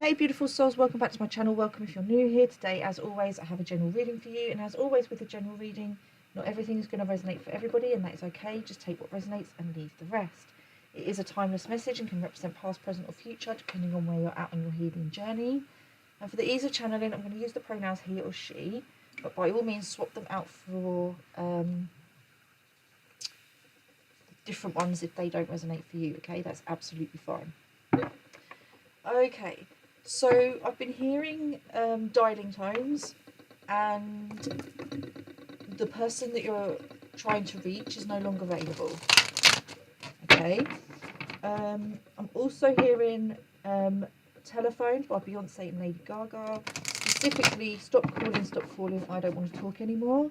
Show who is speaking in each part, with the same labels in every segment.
Speaker 1: Hey beautiful souls, welcome back to my channel. Welcome if you're new here. Today, as always, I have a general reading for you, and as always with a general reading, not everything is going to resonate for everybody, and that is okay. Just take what resonates and leave the rest. It is a timeless message and can represent past, present or future depending on where you're at on your healing journey. And for the ease of channeling, I'm going to use the pronouns he or she, but by all means swap them out for different ones if they don't resonate for you, okay? That's absolutely fine. Okay, so I've been hearing dialing tones, and the person that you're trying to reach is no longer available. Okay, I'm also hearing Telephone by Beyonce and Lady Gaga, specifically Stop Calling, I don't want to talk anymore.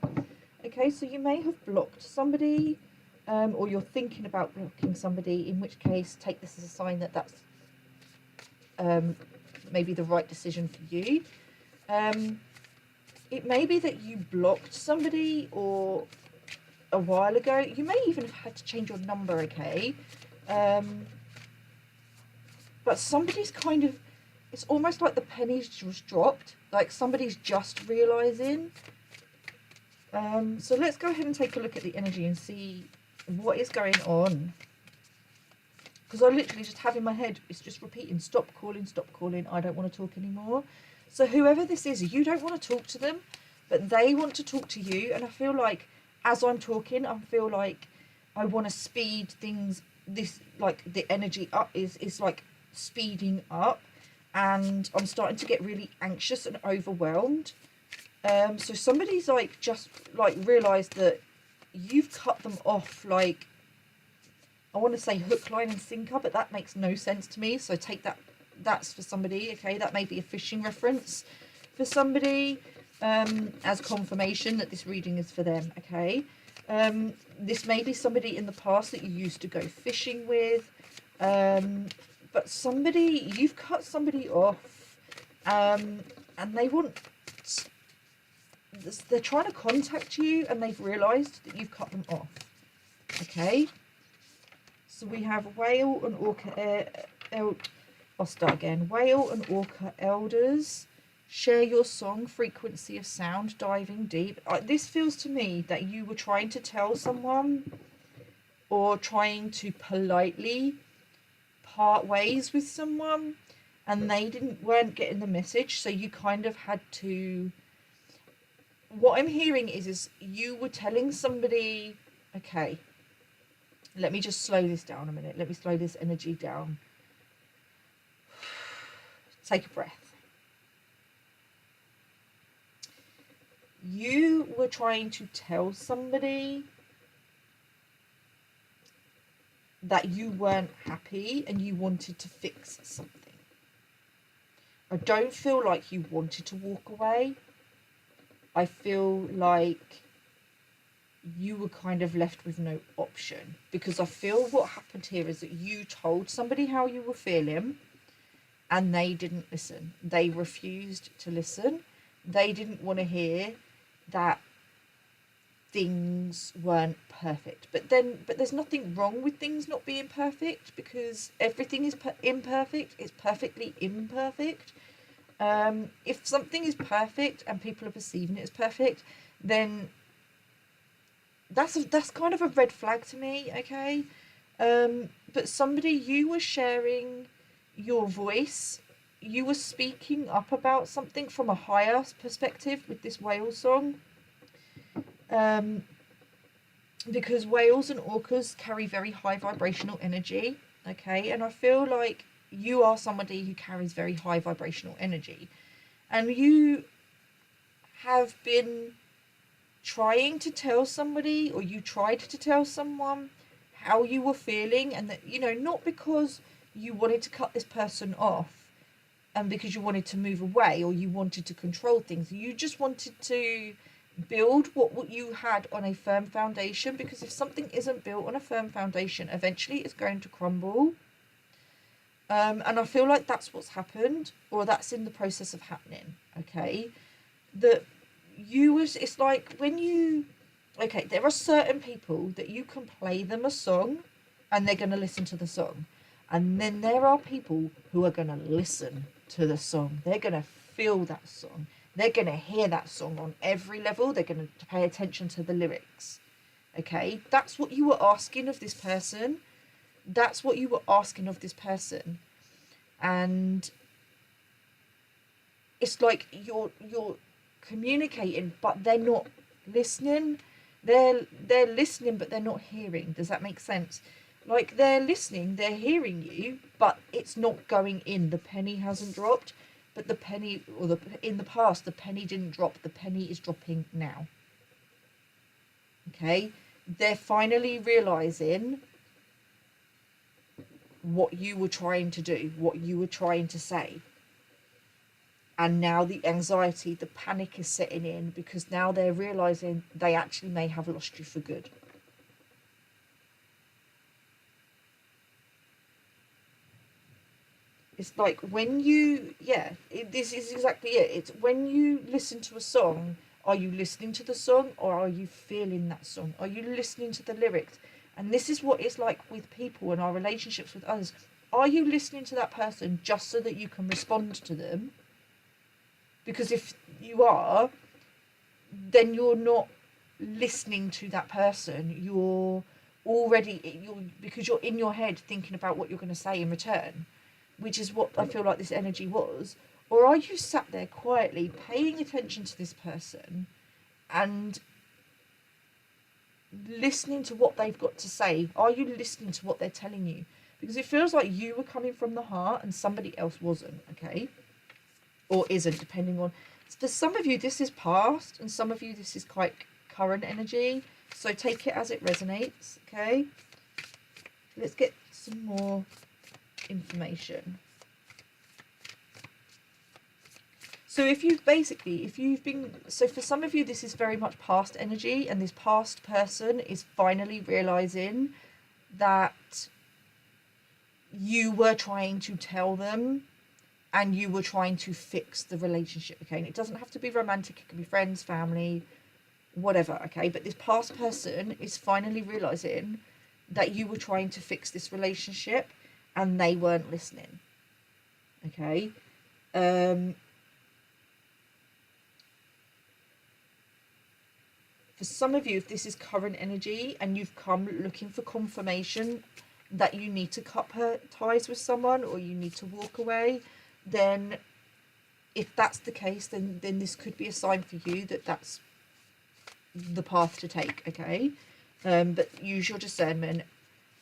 Speaker 1: Okay, so you may have blocked somebody, or you're thinking about blocking somebody, in which case take this as a sign that that's maybe the right decision for you. It may be that you blocked somebody or a while ago. You may even have had to change your number, okay? But somebody's kind of, it's almost like the pennies just dropped, like somebody's just realising. So let's go ahead and take a look at the energy and see what is going on. Because I literally just have in my head, it's just repeating, stop calling, I don't want to talk anymore. So whoever this is, you don't want to talk to them, but they want to talk to you. And I feel like as I'm talking, I feel like I want to speed things, like the energy up is like speeding up, and I'm starting to get really anxious and overwhelmed. So somebody's like just like realised that you've cut them off, like, I want to say hook, line and sinker, but that makes no sense to me. So take that, that's for somebody, okay? That may be a fishing reference for somebody, as confirmation that this reading is for them, okay? This may be somebody in the past that you used to go fishing with, but somebody, you've cut somebody off, and they're trying to contact you, and they've realised that you've cut them off, okay? So we have whale and orca, I'll start again. Whale and orca elders, share your song, frequency of sound, diving deep. This feels to me that you were trying to tell someone, or trying to politely part ways with someone, and they weren't getting the message, so you kind of had to. What I'm hearing is you were telling somebody, okay, let me just slow this down a minute. Let me slow this energy down. Take a breath. You were trying to tell somebody that you weren't happy and you wanted to fix something. I don't feel like you wanted to walk away. I feel like you were kind of left with no option, because I feel what happened here is that you told somebody how you were feeling and they didn't listen. They refused to listen. They didn't want to hear that things weren't perfect. But there's nothing wrong with things not being perfect, because everything is imperfect. It's perfectly imperfect. If something is perfect and people are perceiving it as perfect, then that's kind of a red flag to me, okay? But somebody, you were sharing your voice, you were speaking up about something from a higher perspective with this whale song, because whales and orcas carry very high vibrational energy, okay? And I feel like you are somebody who carries very high vibrational energy, and you have been trying to tell somebody, or you tried to tell someone how you were feeling, and that, you know, not because you wanted to cut this person off and because you wanted to move away or you wanted to control things. You just wanted to build what you had on a firm foundation, because if something isn't built on a firm foundation, eventually it's going to crumble. And I feel like that's what's happened, or that's in the process of happening, okay? That it's like when you, okay, there are certain people that you can play them a song and they're going to listen to the song, And then there are people who are going to listen to the song. They're going to feel that song. They're going to hear that song on every level. They're going to pay attention to the lyrics. Okay, that's what you were asking of this person. That's what you were asking of this person. And it's like you're communicating, but they're not listening. They're listening, but they're not hearing. Does that make sense? Like, they're listening, they're hearing you, but it's not going in. The penny hasn't dropped, but the penny, or in the past, the penny didn't drop. The penny is dropping now. Okay? They're finally realizing what you were trying to do, what you were trying to say. And now the anxiety, the panic is setting in, because now they're realizing they actually may have lost you for good. It's like when you, this is exactly it. It's when you listen to a song, are you listening to the song, or are you feeling that song? Are you listening to the lyrics? And this is what it's like with people and our relationships with others. Are you listening to that person just so that you can respond to them? Because if you are, then you're not listening to that person. Because you're in your head thinking about what you're going to say in return, which is what I feel like this energy was. Or are you sat there quietly paying attention to this person and listening to what they've got to say? Are you listening to what they're telling you? Because it feels like you were coming from the heart and somebody else wasn't, okay? Or isn't, depending on... For some of you, this is past, and some of you, this is quite current energy. So take it as it resonates, okay? Let's get some more information. So so for some of you, this is very much past energy, and this past person is finally realizing that you were trying to tell them and you were trying to fix the relationship, okay? And it doesn't have to be romantic, it can be friends, family, whatever, okay? But this past person is finally realizing that you were trying to fix this relationship and they weren't listening, okay? For some of you, if this is current energy and you've come looking for confirmation that you need to cut ties with someone or you need to walk away, then if that's the case, then this could be a sign for you that that's the path to take, okay? But use your discernment.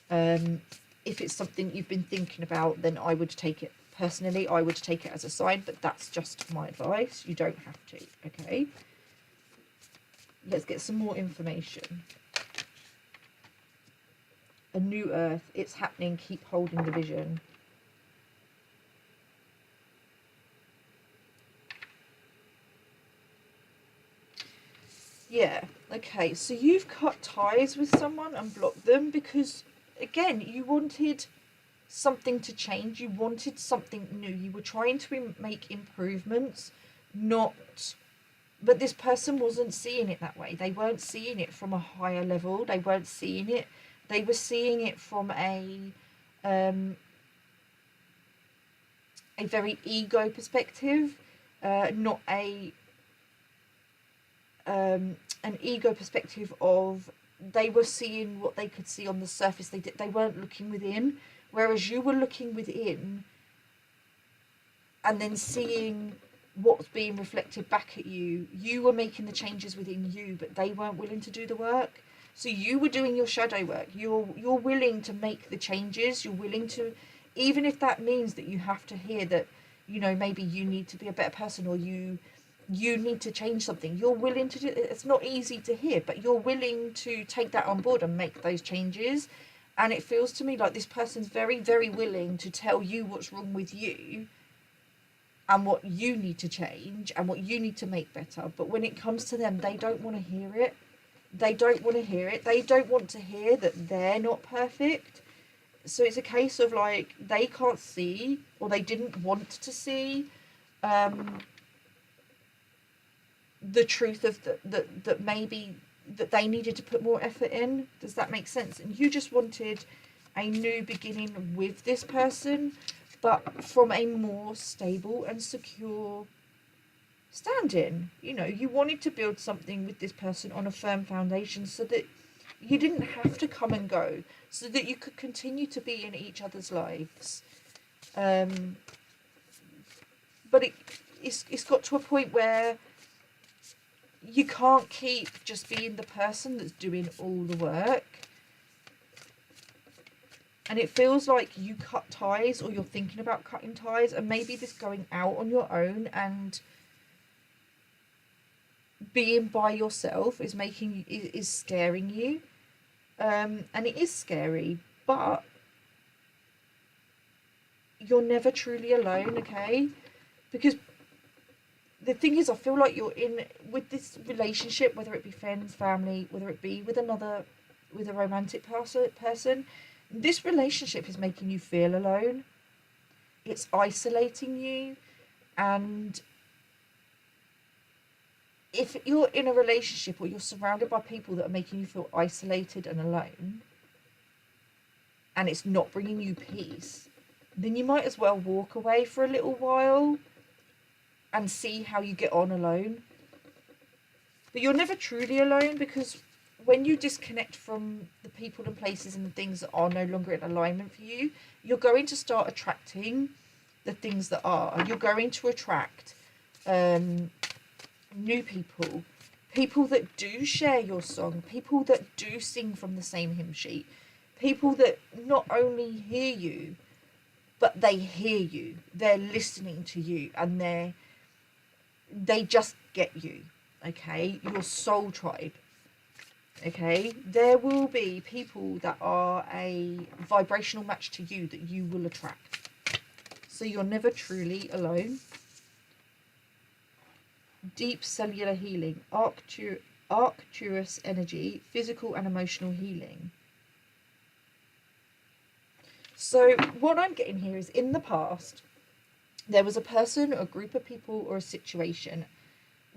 Speaker 1: If it's something you've been thinking about, then I would take it, personally, I would take it as a sign, but that's just my advice. You don't have to, okay? Let's get some more information. A new earth, it's happening, keep holding the vision. Yeah, okay, so you've cut ties with someone and blocked them because, again, you wanted something to change. You wanted something new. You were trying to make improvements, but this person wasn't seeing it that way. They weren't seeing it from a higher level. They weren't seeing it. They were seeing it from a very ego perspective, not an ego perspective of, they were seeing what they could see on the surface. They weren't looking within, whereas you were looking within and then seeing what's being reflected back at you. You were making the changes within you, but they weren't willing to do the work. So you were doing your shadow work. You're willing to make the changes. You're willing to, even if that means that you have to hear that, you know, maybe you need to be a better person, or you need to change something. You're willing to do it. It's not easy to hear, but you're willing to take that on board and make those changes. And it feels to me like this person's very, very willing to tell you what's wrong with you and what you need to change and what you need to make better. But when it comes to them, they don't want to hear it. They don't want to hear it. They don't want to hear that they're not perfect. So it's a case of like, they can't see, or they didn't want to see the truth of that maybe that they needed to put more effort in. Does that make sense? And you just wanted a new beginning with this person, but from a more stable and secure standing. You know, you wanted to build something with this person on a firm foundation so that you didn't have to come and go, so that you could continue to be in each other's lives. But it's got to a point where you can't keep just being the person that's doing all the work. And it feels like you cut ties, or you're thinking about cutting ties, and maybe this going out on your own and being by yourself is scaring you. And it is scary, but you're never truly alone, okay? Because the thing is, I feel like you're in with this relationship, whether it be friends, family, whether it be with a romantic person, this relationship is making you feel alone. It's isolating you. And if you're in a relationship or you're surrounded by people that are making you feel isolated and alone, and it's not bringing you peace, then you might as well walk away for a little while and see how you get on alone. But you're never truly alone, because when you disconnect from the people and places and the things that are no longer in alignment for you, you're going to start attracting the things that are. You're going to attract new people, people that do share your song, people that do sing from the same hymn sheet, people that not only hear you, but they hear you, they're listening to you, and they just get you, okay? Your soul tribe, okay? There will be people that are a vibrational match to you that you will attract. So you're never truly alone. Deep cellular healing, Arcturus energy, physical and emotional healing. So what I'm getting here is, in the past, there was a person, a group of people, or a situation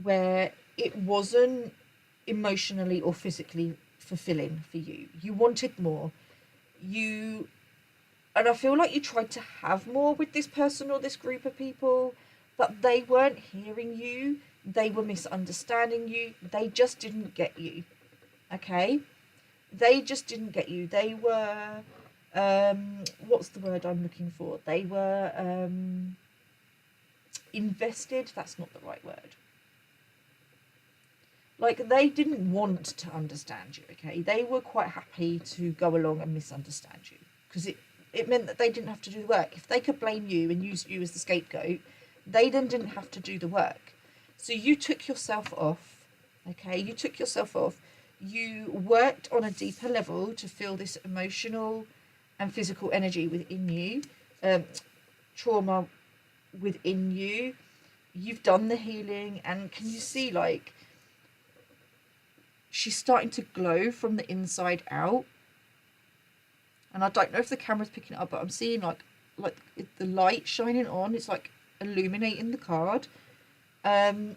Speaker 1: where it wasn't emotionally or physically fulfilling for you. You wanted more. And I feel like you tried to have more with this person or this group of people, but they weren't hearing you. They were misunderstanding you. They just didn't get you. Okay? They just didn't get you. They were, what's the word I'm looking for? They were invested. That's not the right word. Like, they didn't want to understand you, okay? They were quite happy to go along and misunderstand you, because it meant that they didn't have to do the work. If they could blame you and use you as the scapegoat, they then didn't have to do the work. So you took yourself off, okay? You took yourself off. You worked on a deeper level to feel this emotional and physical energy within you, trauma within you. You've done the healing, and can you see, like, she's starting to glow from the inside out. And I don't know if the camera's picking it up, but I'm seeing like the light shining on. It's like illuminating the card. But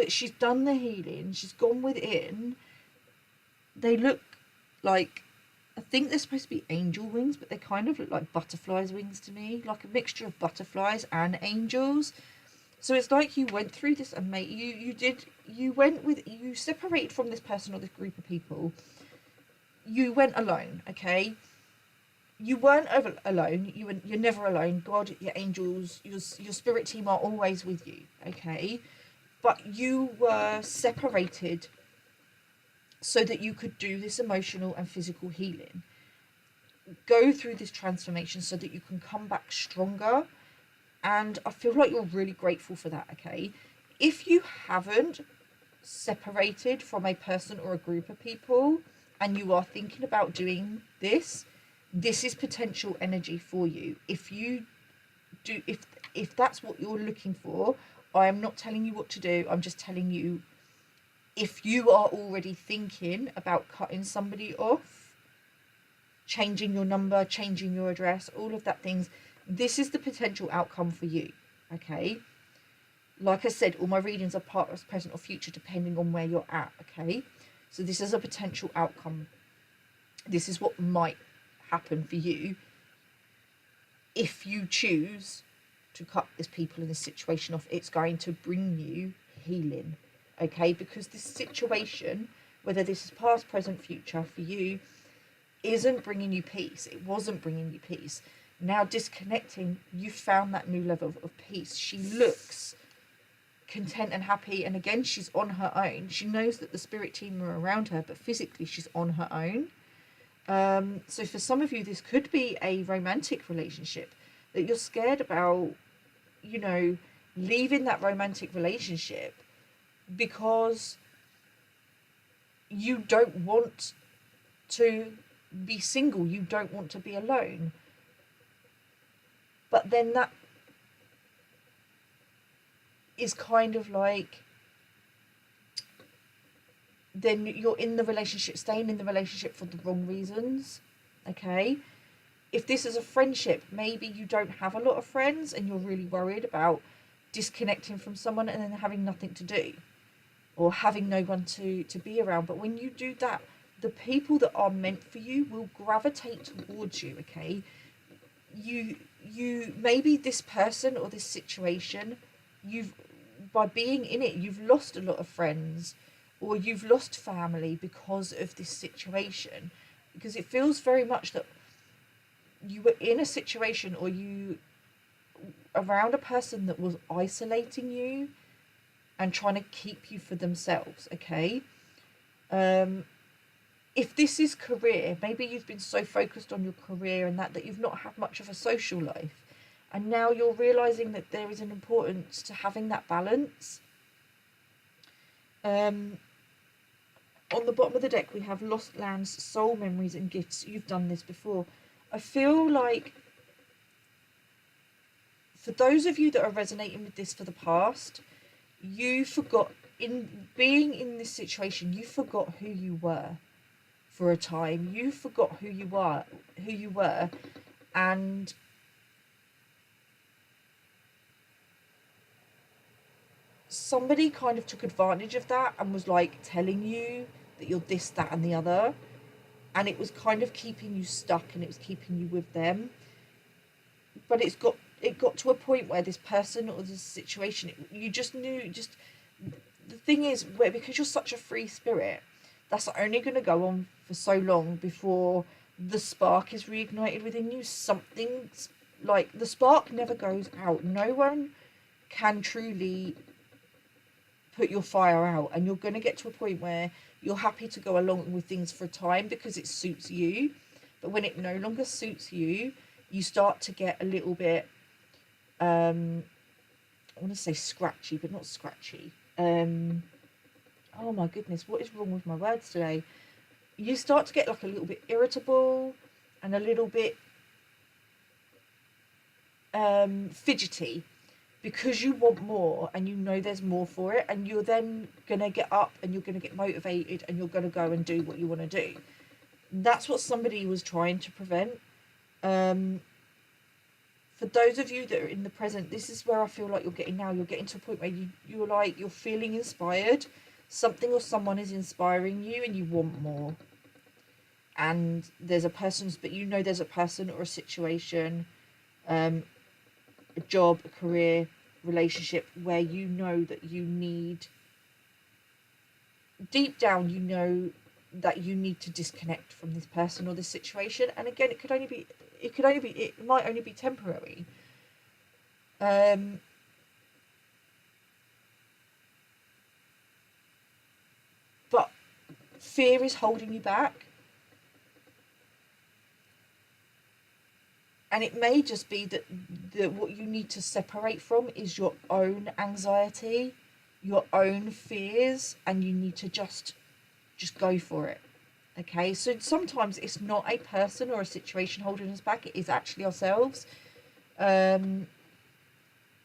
Speaker 1: she's done the healing. She's gone within. They look like, I think they're supposed to be angel wings, but they kind of look like butterflies' wings to me, like a mixture of butterflies and angels. So it's like you went through this, and you separated from this person or this group of people. You went alone, okay? You weren't alone. You're never alone. God, your angels, your spirit team are always with you, okay? But you were separated so that you could do this emotional and physical healing. Go through this transformation so that you can come back stronger. And I feel like you're really grateful for that, okay? If you haven't separated from a person or a group of people, and you are thinking about doing this is potential energy for you. If you do, if that's what you're looking for, I am not telling you what to do. I'm just telling you, if you are already thinking about cutting somebody off, changing your number, changing your address, all of that things, this is the potential outcome for you, okay? Like I said, all my readings are past, present, or future, depending on where you're at, okay? So this is a potential outcome. this is what might happen for you if you choose to cut this people in this situation off. It's going to bring you healing, okay? Because this situation, whether this is past, present, future for you, isn't bringing you peace. It wasn't bringing you peace. Now disconnecting, you found that new level of peace. She looks content and happy, and again, she's on her own. She knows that the spirit team are around her, but physically she's on her own. So for some of you, this could be a romantic relationship that you're scared about, you know, leaving that romantic relationship because you don't want to be single, you don't want to be alone. But then that is kind of like, then you're in the relationship, staying in the relationship for the wrong reasons, okay? If this is a friendship, maybe you don't have a lot of friends and you're really worried about disconnecting from someone and then having nothing to do or having no one to be around. But when you do that, the people that are meant for you will gravitate towards you, okay? You maybe this person or this situation, by being in it, you've lost a lot of friends or you've lost family because of this situation, because it feels very much that you were in a situation or you around a person that was isolating you and trying to keep you for themselves, okay? If this is career, maybe you've been so focused on your career and that you've not had much of a social life, and now you're realizing that there is an importance to having that balance. On the bottom of the deck, we have lost lands, soul memories, and gifts. You've done this before. I feel like for those of you that are resonating with this for the past, you forgot, in being in this situation, you forgot who you were for a time. You forgot who you were, and somebody kind of took advantage of that and was like telling you that you're this, that, and the other, and it was kind of keeping you stuck and it was keeping you with them. But it got to a point where this person or this situation, you just knew, the thing is, where because you're such a free spirit, that's only going to go on for so long before the spark is reignited within you. Something's like, the spark never goes out. No one can truly put your fire out, and you're going to get to a point where you're happy to go along with things for a time because it suits you, but when it no longer suits you, you start to get a little bit I want to say scratchy, but not scratchy. Oh my goodness, what is wrong with my words today? You start to get like a little bit irritable and a little bit fidgety, because you want more and you know there's more for it, and you're then going to get up and you're going to get motivated and you're going to go and do what you want to do. That's what somebody was trying to prevent. For those of you that are in the present, this is where I feel like you're getting now. You're getting to a point where you're feeling inspired. Something or someone is inspiring you and you want more. And there's a person, but you know there's a person or a situation, a job, a career, relationship, where you know that you need, deep down you know that you need to disconnect from this person or this situation. And again, it might only be temporary. But fear is holding you back. And it may just be that what you need to separate from is your own anxiety, your own fears, and you need to just go for it. Okay, so sometimes it's not a person or a situation holding us back, it is actually ourselves. And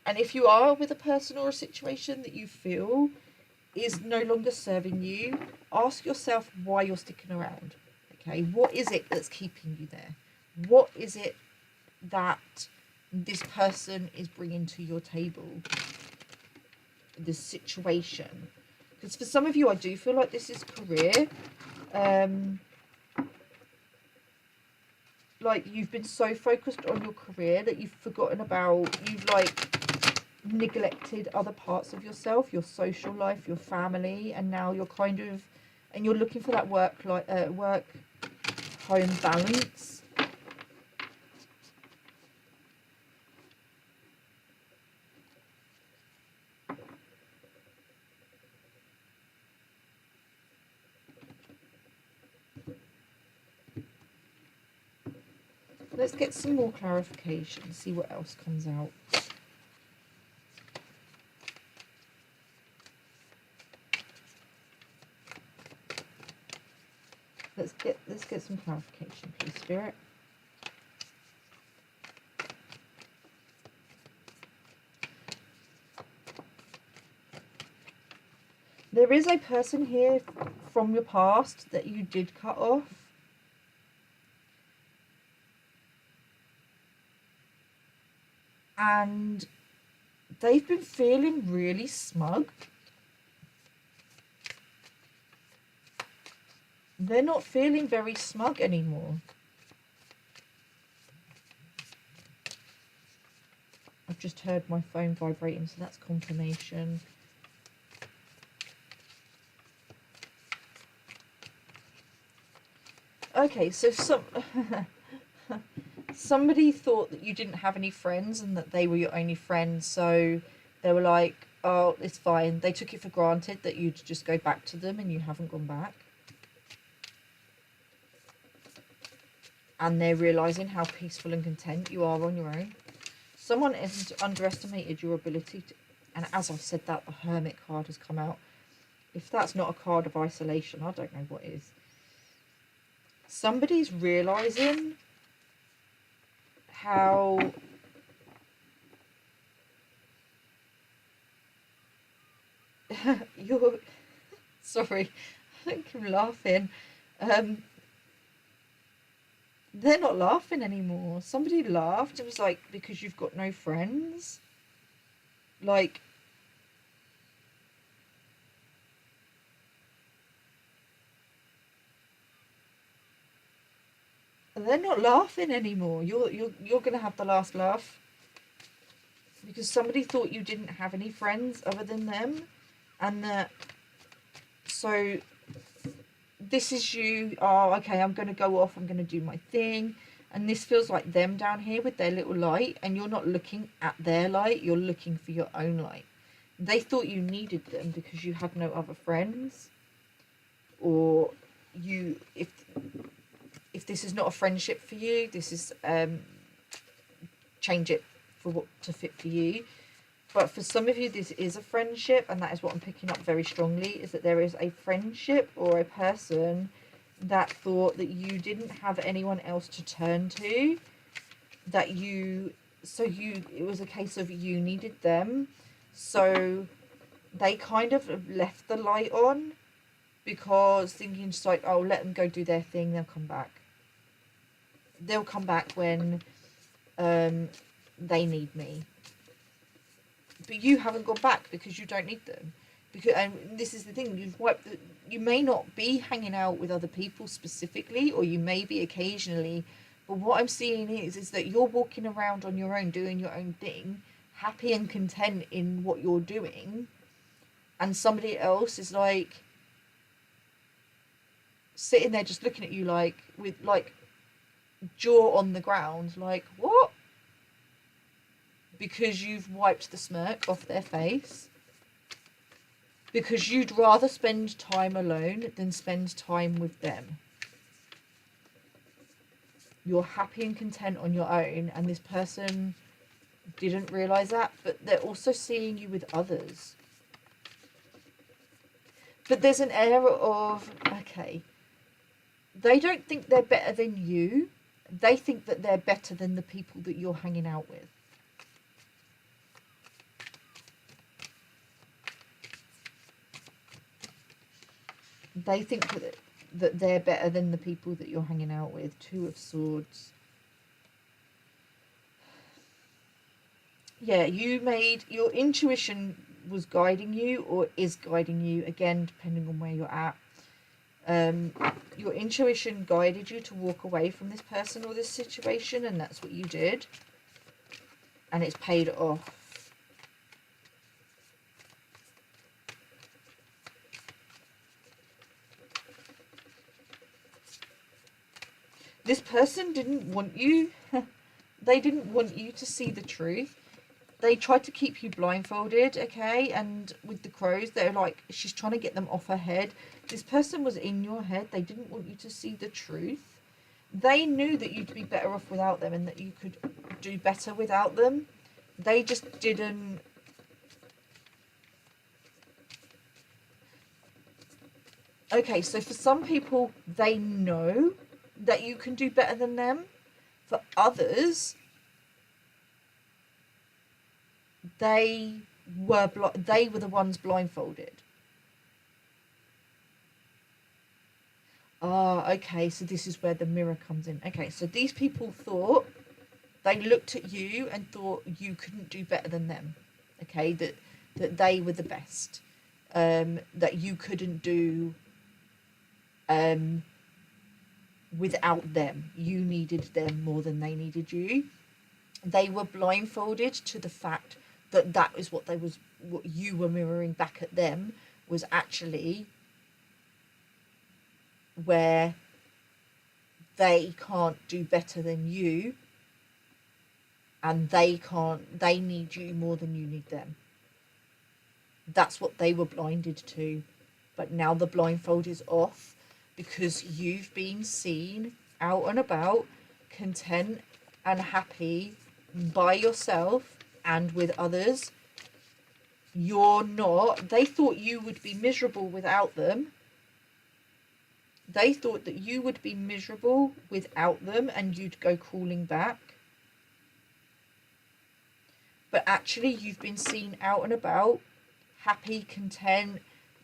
Speaker 1: if you are with a person or a situation that you feel is no longer serving you, ask yourself why you're sticking around. Okay, what is it that's keeping you there? What is it that this person is bringing to your table? This situation. Because for some of you, I do feel like this is career. like you've been so focused on your career that you've forgotten about, you've like neglected other parts of yourself, your social life, your family, and now you're kind of, and you're looking for that work home balance. Let's get some more clarification, see what else comes out. Let's get some clarification, please, Spirit. There is a person here from your past that you did cut off. And they've been feeling really smug. They're not feeling very smug anymore. I've just heard my phone vibrating, so that's confirmation. Okay, so somebody thought that you didn't have any friends and that they were your only friends, so they were like, oh, it's fine. They took it for granted that you'd just go back to them, and you haven't gone back. And they're realising how peaceful and content you are on your own. Someone has underestimated your ability to, and as I've said that, the Hermit card has come out. If that's not a card of isolation, I don't know what is. Somebody's realising how you're sorry, I think I'm laughing. They're not laughing anymore. Somebody laughed. It was like, because you've got no friends. Like, they're not laughing anymore. You're gonna have the last laugh. Because somebody thought you didn't have any friends other than them. And that, so this is you. Oh, okay, I'm going to go off. I'm going to do my thing. And this feels like them down here with their little light. And you're not looking at their light. You're looking for your own light. They thought you needed them because you had no other friends. Or you, if this is not a friendship for you, this is, change it for what to fit for you. But for some of you, this is a friendship, and that is what I'm picking up very strongly, is that there is a friendship or a person that thought that you didn't have anyone else to turn to, that you, it was a case of you needed them, so they kind of left the light on, because thinking just like, oh, let them go do their thing, they'll come back. They'll come back when they need me. But you haven't gone back because you don't need them. Because, and this is the thing, you've wiped the, you may not be hanging out with other people specifically, or you may be occasionally, but what I'm seeing is that you're walking around on your own, doing your own thing, happy and content in what you're doing, and somebody else is like sitting there just looking at you like, with like jaw on the ground, like, what? Because you've wiped the smirk off their face. Because you'd rather spend time alone than spend time with them. You're happy and content on your own, and this person didn't realise that, but they're also seeing you with others. But there's an air of, okay, they don't think they're better than you. They think that they're better than the people that you're hanging out with. They think that they're better than the people that you're hanging out with. Two of Swords. Yeah, you made, your intuition was guiding you, or is guiding you, again, depending on where you're at. Your intuition guided you to walk away from this person or this situation, and that's what you did. And it's paid off. This person didn't want you. They didn't want you to see the truth. They tried to keep you blindfolded, okay? And with the crows, they're like, she's trying to get them off her head. This person was in your head. They didn't want you to see the truth. They knew that you'd be better off without them and that you could do better without them. They just didn't... Okay, so for some people, they know that you can do better than them. For others, they were the ones blindfolded. Okay, so this is where the mirror comes in. Okay, so these people thought, they looked at you and thought you couldn't do better than them. Okay, that they were the best. That you couldn't do without them. You needed them more than they needed you. They were blindfolded to the fact that that is what you were mirroring back at them, was actually where they can't do better than you, and they need you more than you need them. That's what they were blinded to. But now the blindfold is off, because you've been seen out and about, content and happy by yourself and with others. You're not. They thought you would be miserable without them. They thought that you would be miserable without them and you'd go crawling back. But actually, you've been seen out and about, happy, content,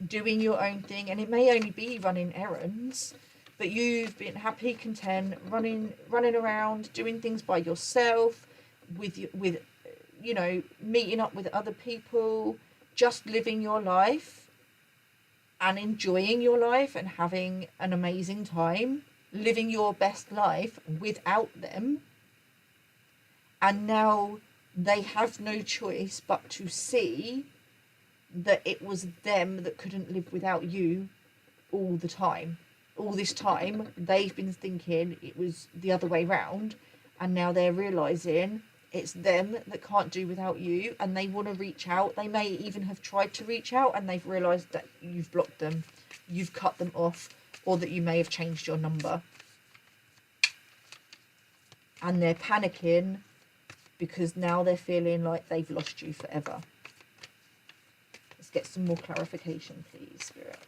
Speaker 1: doing your own thing. And it may only be running errands, but you've been happy, content, running around, doing things by yourself, with you know, meeting up with other people, just living your life and enjoying your life and having an amazing time, living your best life without them. And now they have no choice but to see that it was them that couldn't live without you all the time. All this time, they've been thinking it was the other way round, and now they're realising it's them that can't do without you, and they want to reach out. They may even have tried to reach out, and they've realised that you've blocked them, you've cut them off, or that you may have changed your number. And they're panicking because now they're feeling like they've lost you forever. Let's get some more clarification, please, Spirit.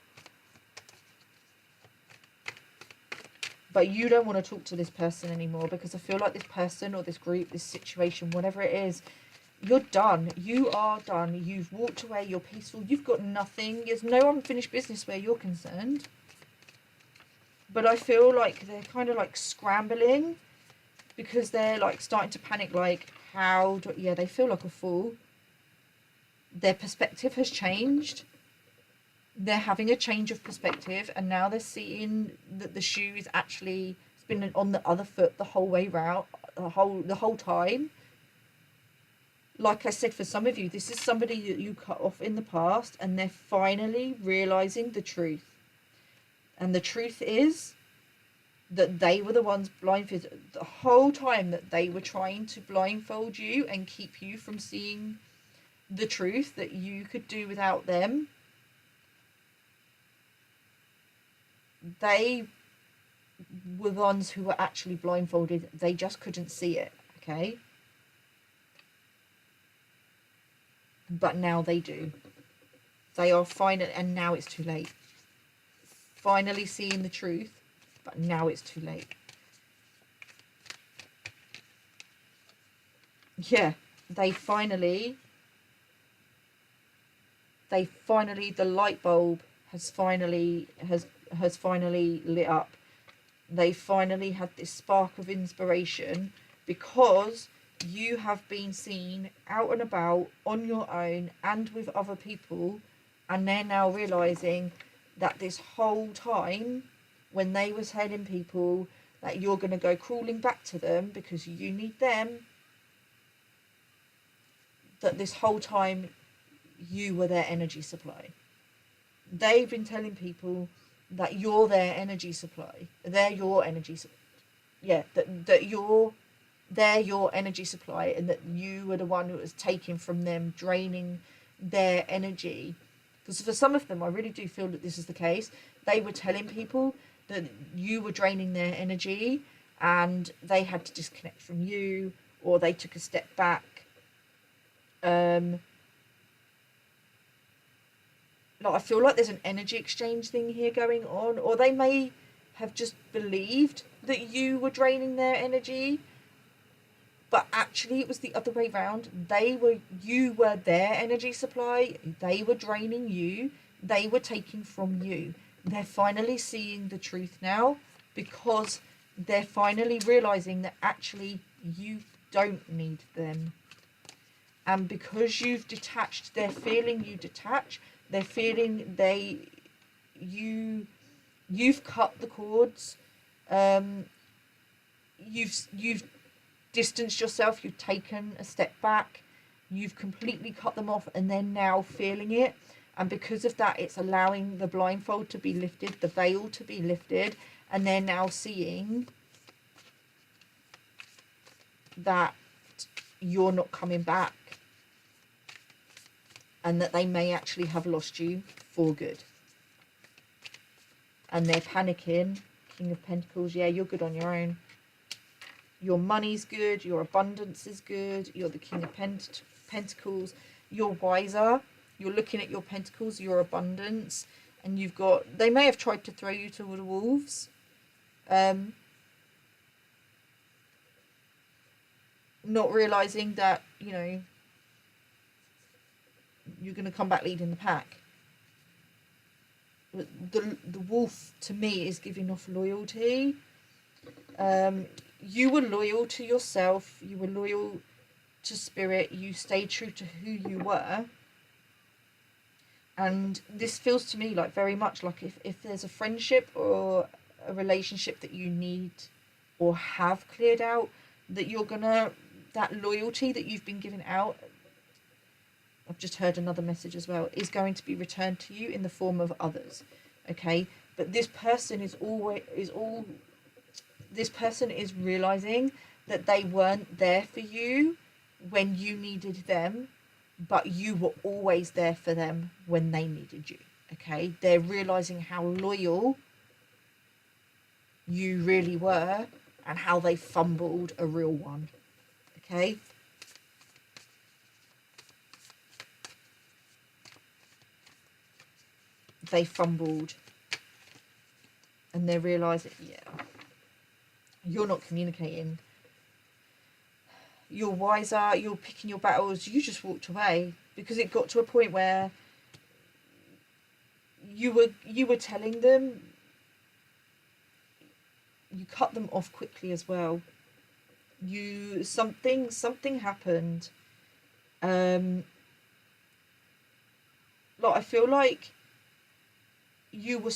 Speaker 1: But you don't want to talk to this person anymore, because I feel like this person or this group, this situation, whatever it is, you're done. You are done. You've walked away. You're peaceful. You've got nothing. There's no unfinished business where you're concerned. But I feel like they're kind of like scrambling, because they're like starting to panic, like, yeah, they feel like a fool. Their perspective has changed. They're having a change of perspective, and now they're seeing that the shoe is actually been on the other foot the whole way round, the whole time. Like I said, for some of you, this is somebody that you cut off in the past, and they're finally realizing the truth. And the truth is that they were the ones blindfolded the whole time, that they were trying to blindfold you and keep you from seeing the truth that you could do without them. They were the ones who were actually blindfolded. They just couldn't see it, okay? But now they do. They are finally, and now it's too late. Finally seeing the truth, but now it's too late. Yeah, the light bulb has finally lit up. They finally had this spark of inspiration, because you have been seen out and about on your own and with other people, and they're now realizing that this whole time, when they were telling people that you're going to go crawling back to them because you need them, that this whole time you were their energy supply. They've been telling people that you're their energy supply. They're your energy supply. Yeah, they're your energy supply, and that you were the one who was taking from them, draining their energy. Because for some of them, I really do feel that this is the case. They were telling people that you were draining their energy and they had to disconnect from you, or they took a step back. Like, I feel like there's an energy exchange thing here going on, or they may have just believed that you were draining their energy, but actually it was the other way around. You were their energy supply. They were draining you. They were taking from you. They're finally seeing the truth now, because they're finally realizing that actually you don't need them. And because you've detached, they're feeling you detach. They're feeling you've cut the cords. You've distanced yourself. You've taken a step back. You've completely cut them off, and they're now feeling it. And because of that, it's allowing the blindfold to be lifted, the veil to be lifted, and they're now seeing that you're not coming back, and that they may actually have lost you for good. And they're panicking. King of Pentacles, yeah, you're good on your own. Your money's good, your abundance is good, you're the King of Pentacles, you're wiser, you're looking at your pentacles, your abundance, and you've got, they may have tried to throw you to the wolves. Not realising that, you know, you're going to come back leading the pack. The wolf, to me, is giving off loyalty. You were loyal to yourself. You were loyal to spirit. You stayed true to who you were. And this feels to me like very much like if there's a friendship or a relationship that you need or have cleared out, that you're gonna, that loyalty that you've been giving out, I've just heard another message as well, is going to be returned to you in the form of others. Okay, but this person this person is realizing that they weren't there for you when you needed them, but you were always there for them when they needed you. Okay, they're realizing how loyal you really were and how they fumbled a real one. Okay, they fumbled, and they're realizing, yeah, you're not communicating, you're wiser, you're picking your battles. You just walked away because it got to a point where you were telling them, you cut them off quickly as well. Something happened. Like, I feel like you were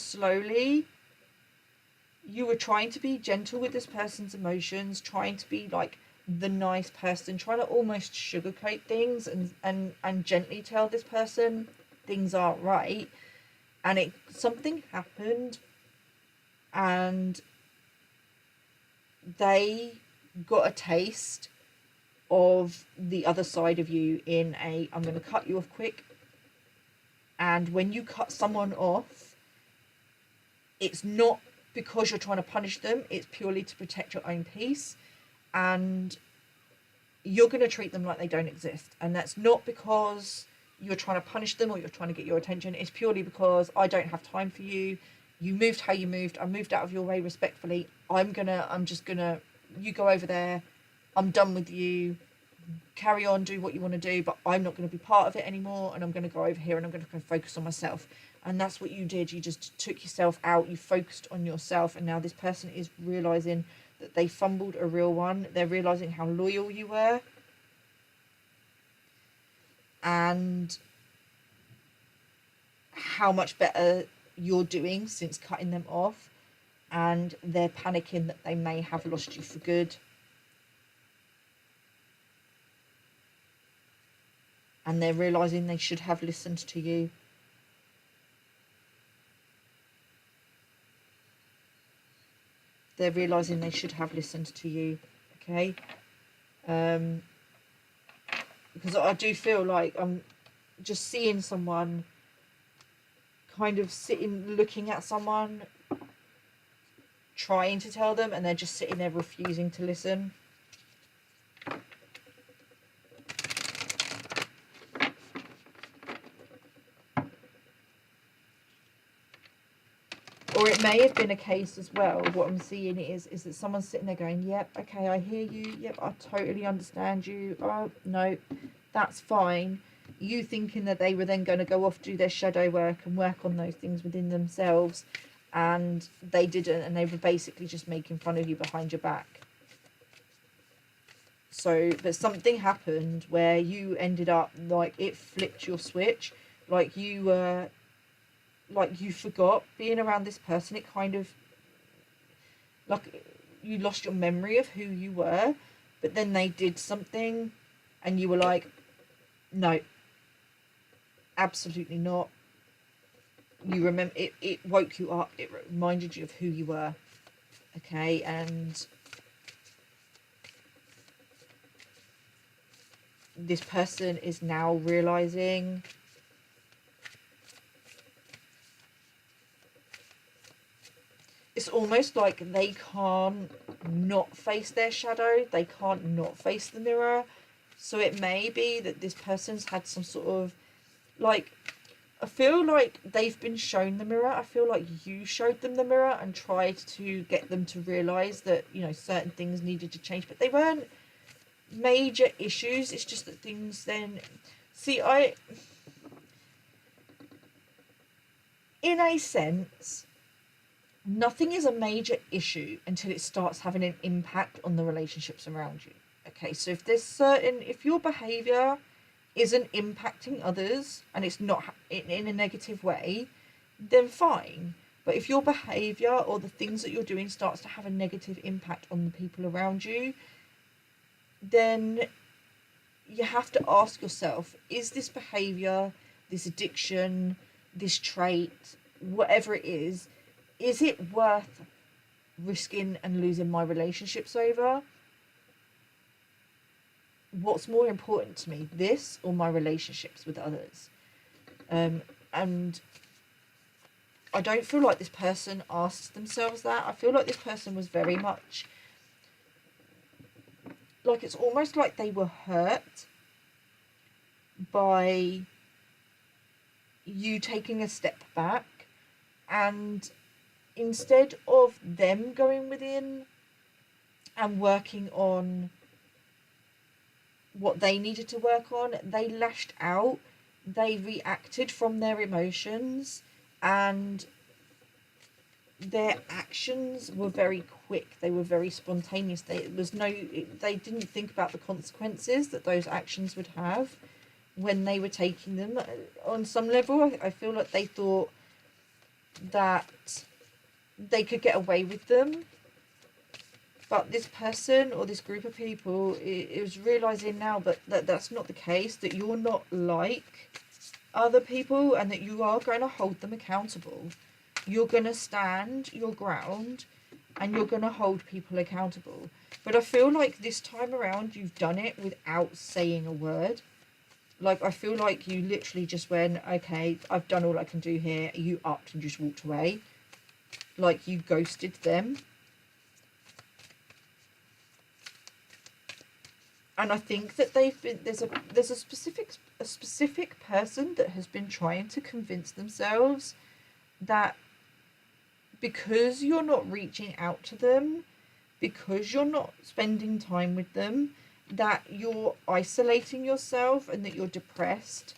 Speaker 1: trying to be gentle with this person's emotions, trying to be like the nice person, trying to almost sugarcoat things and gently tell this person things aren't right. And something happened, and they got a taste of the other side of you in I'm going to cut you off quick. And when you cut someone off, it's not because you're trying to punish them, it's purely to protect your own peace. And you're going to treat them like they don't exist. And that's not because you're trying to punish them or you're trying to get your attention. It's purely because I don't have time for you. You moved how you moved. I moved out of your way respectfully. You go over there. I'm done with you. Carry on, do what you want to do, but I'm not going to be part of it anymore, and I'm going to go over here and I'm going to go focus on myself. And that's what you did. You just took yourself out. You focused on yourself, and now this person is realizing that they fumbled a real one. They're realizing how loyal you were, and how much better you're doing since cutting them off, and they're panicking that they may have lost you for good. And they're realising they should have listened to you. They're realising they should have listened to you, okay? Because I do feel like I'm just seeing someone kind of sitting, looking at someone, trying to tell them, and they're just sitting there refusing to listen. Or it may have been a case as well, what I'm seeing is that someone's sitting there going, yep, okay, I hear you, yep, I totally understand you, oh, no, that's fine. You thinking that they were then going to go off, do their shadow work and work on those things within themselves, and they didn't, and they were basically just making fun of you behind your back. So, but something happened where you ended up, like, it flipped your switch, like you forgot being around this person. It kind of, like, you lost your memory of who you were, but then they did something and you were like, no, absolutely not. You remember, it woke you up, it reminded you of who you were, okay? And this person is now realising it's almost like they can't not face their shadow, they can't not face the mirror. So it may be that this person's had some sort of, like, I feel like they've been shown the mirror. I feel like you showed them the mirror and tried to get them to realise that, you know, certain things needed to change, but they weren't major issues. It's just that things then, see, in a sense, nothing is a major issue until it starts having an impact on the relationships around you. Okay, so if your behaviour isn't impacting others and it's not in a negative way, then fine. But if your behaviour or the things that you're doing starts to have a negative impact on the people around you, then you have to ask yourself, is this behaviour, this addiction, this trait, whatever it is it worth risking and losing my relationships over? What's more important to me, this or my relationships with others? And I don't feel like this person asked themselves that. I feel like this person was very much, like, it's almost like they were hurt by you taking a step back, and instead of them going within and working on what they needed to work on, they lashed out, they reacted from their emotions, and their actions were very quick, they were very spontaneous. They didn't think about the consequences that those actions would have when they were taking them. On some level, I feel like they thought that they could get away with them, but this person or this group of people is realising now that that's not the case, that you're not like other people, and that you are going to hold them accountable. You're going to stand your ground and you're going to hold people accountable. But I feel like this time around you've done it without saying a word. Like, I feel like you literally just went, okay, I've done all I can do here. You upped and just walked away. Like, you ghosted them. And I think that there's a specific person that has been trying to convince themselves that because you're not reaching out to them, because you're not spending time with them, that you're isolating yourself and that you're depressed,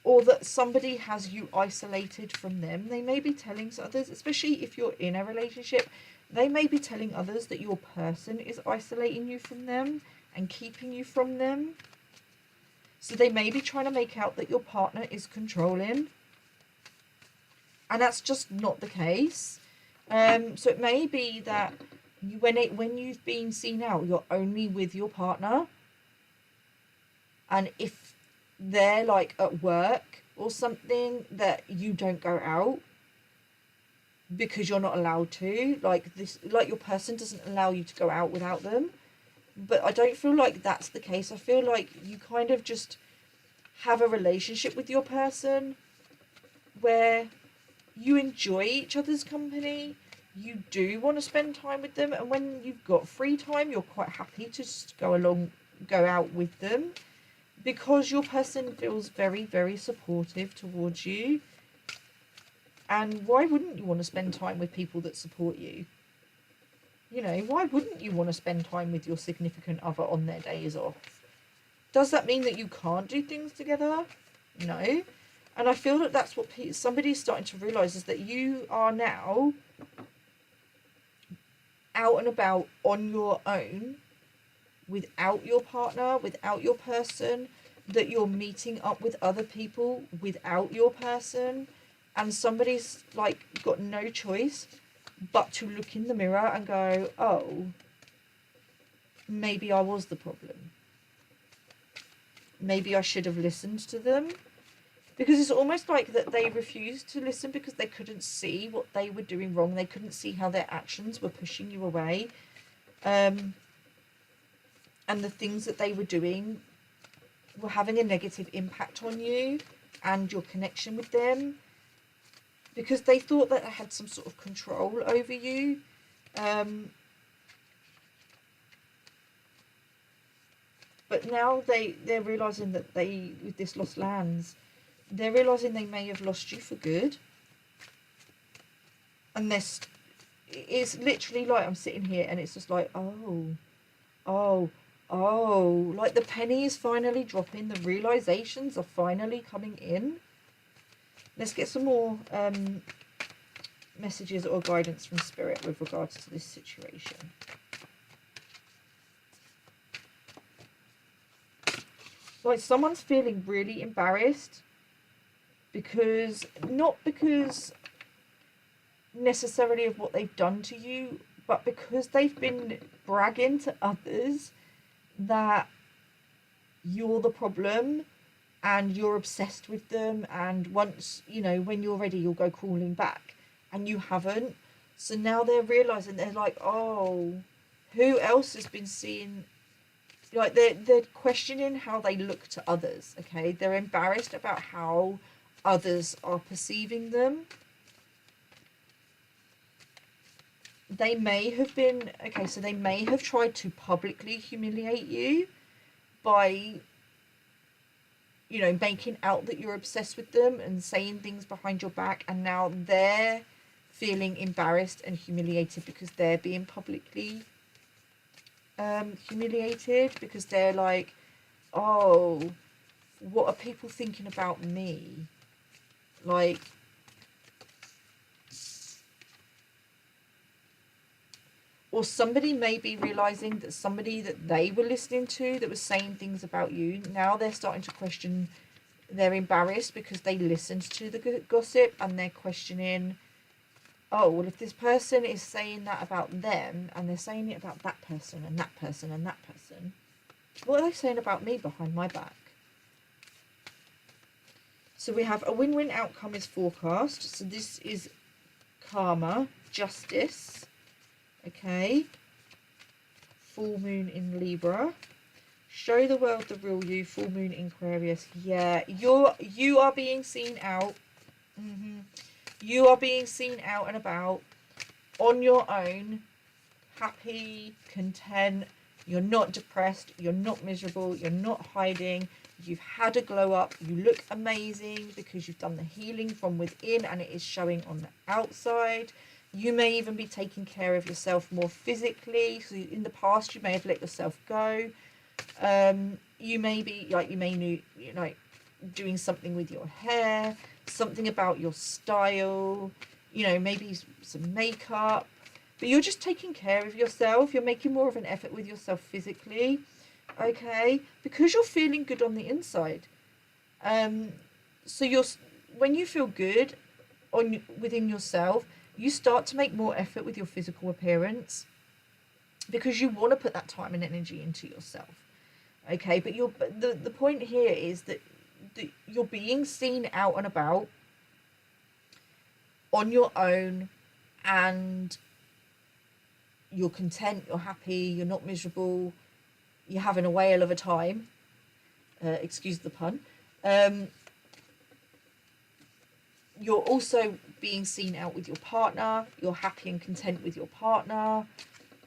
Speaker 1: or that somebody has you isolated from them. They may be telling others, especially if you're in a relationship, they may be telling others that your person is isolating you from them and keeping you from them. So they may be trying to make out that your partner is controlling, and that's just not the case. So it may be that when you've been seen out, you're only with your partner, and if they're like at work or something, that you don't go out because you're not allowed to. Like your person doesn't allow you to go out without them. But I don't feel like that's the case. I feel like you kind of just have a relationship with your person where you enjoy each other's company. You do want to spend time with them, and when you've got free time, you're quite happy to just go out with them, because your person feels very, very supportive towards you. And why wouldn't you want to spend time with people that support you? You know, why wouldn't you want to spend time with your significant other on their days off? Does that mean that you can't do things together? No. And I feel that that's what somebody's starting to realise, is that you are now out and about on your own, without your partner, without your person, that you're meeting up with other people without your person, and somebody's like got no choice but to look in the mirror and go, oh, maybe I was the problem. Maybe I should have listened to them. Because it's almost like that they refused to listen because they couldn't see what they were doing wrong. They couldn't see how their actions were pushing you away. And the things that they were doing were having a negative impact on you and your connection with them. Because they thought that they had some sort of control over you. But now they're realising that with this lost lands, they're realising they may have lost you for good. And this is literally like, I'm sitting here and it's just like, oh, like the penny is finally dropping. The realisations are finally coming in. Let's get some more messages or guidance from Spirit with regards to this situation. Like someone's feeling really embarrassed because, not because necessarily of what they've done to you, but because they've been bragging to others that you're the problem and you're obsessed with them, and once, you know, when you're ready, you'll go crawling back, and you haven't. So now they're realising, they're like, oh, who else has been seeing, like they're questioning how they look to others, okay? They're embarrassed about how others are perceiving them. They may have been, okay, so they may have tried to publicly humiliate you by, you know, making out that you're obsessed with them and saying things behind your back, and now they're feeling embarrassed and humiliated because they're being publicly humiliated, because they're like, oh, what are people thinking about me? Like, or somebody may be realising that somebody that they were listening to that was saying things about you, now they're starting to question, they're embarrassed because they listened to the gossip, and they're questioning, oh, well, if this person is saying that about them, and they're saying it about that person and that person and that person, what are they saying about me behind my back? So we have a win-win outcome is forecast. So this is karma, justice. Okay. Full moon in Libra. Show the world the real you. Full moon in Aquarius. Yeah, you are being seen out. You are being seen out and about on your own, happy, content. You're not depressed. You're not miserable. You're not hiding. You've had a glow up. You look amazing because you've done the healing from within, and it is showing on the outside. You may even be taking care of yourself more physically. So in the past, you may have let yourself go. You may be like, doing something with your hair, something about your style, maybe some makeup, but you're just taking care of yourself. You're making more of an effort with yourself physically. okay? Because you're feeling good on the inside. So when you feel good within yourself, you start to make more effort with your physical appearance because you want to put that time and energy into yourself, okay? But the point here is that you're being seen out and about on your own, and you're content, you're happy, you're not miserable, you're having a whale of a time, excuse the pun. You're also being seen out with your partner, you're happy and content with your partner,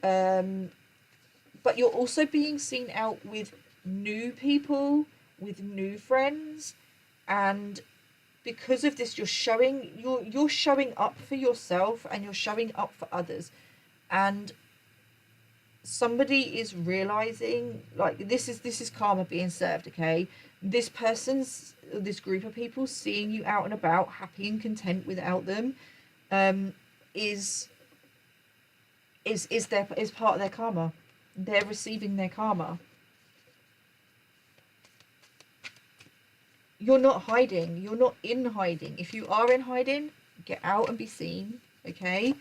Speaker 1: but you're also being seen out with new people, with new friends, and because of this, you're showing up for yourself and you're showing up for others, and somebody is realizing, like, this is karma being served, okay? This group of people seeing you out and about, happy and content without them, is part of their karma. They're receiving their karma. You're not hiding. You're not in hiding. If you are in hiding, get out and be seen, okay?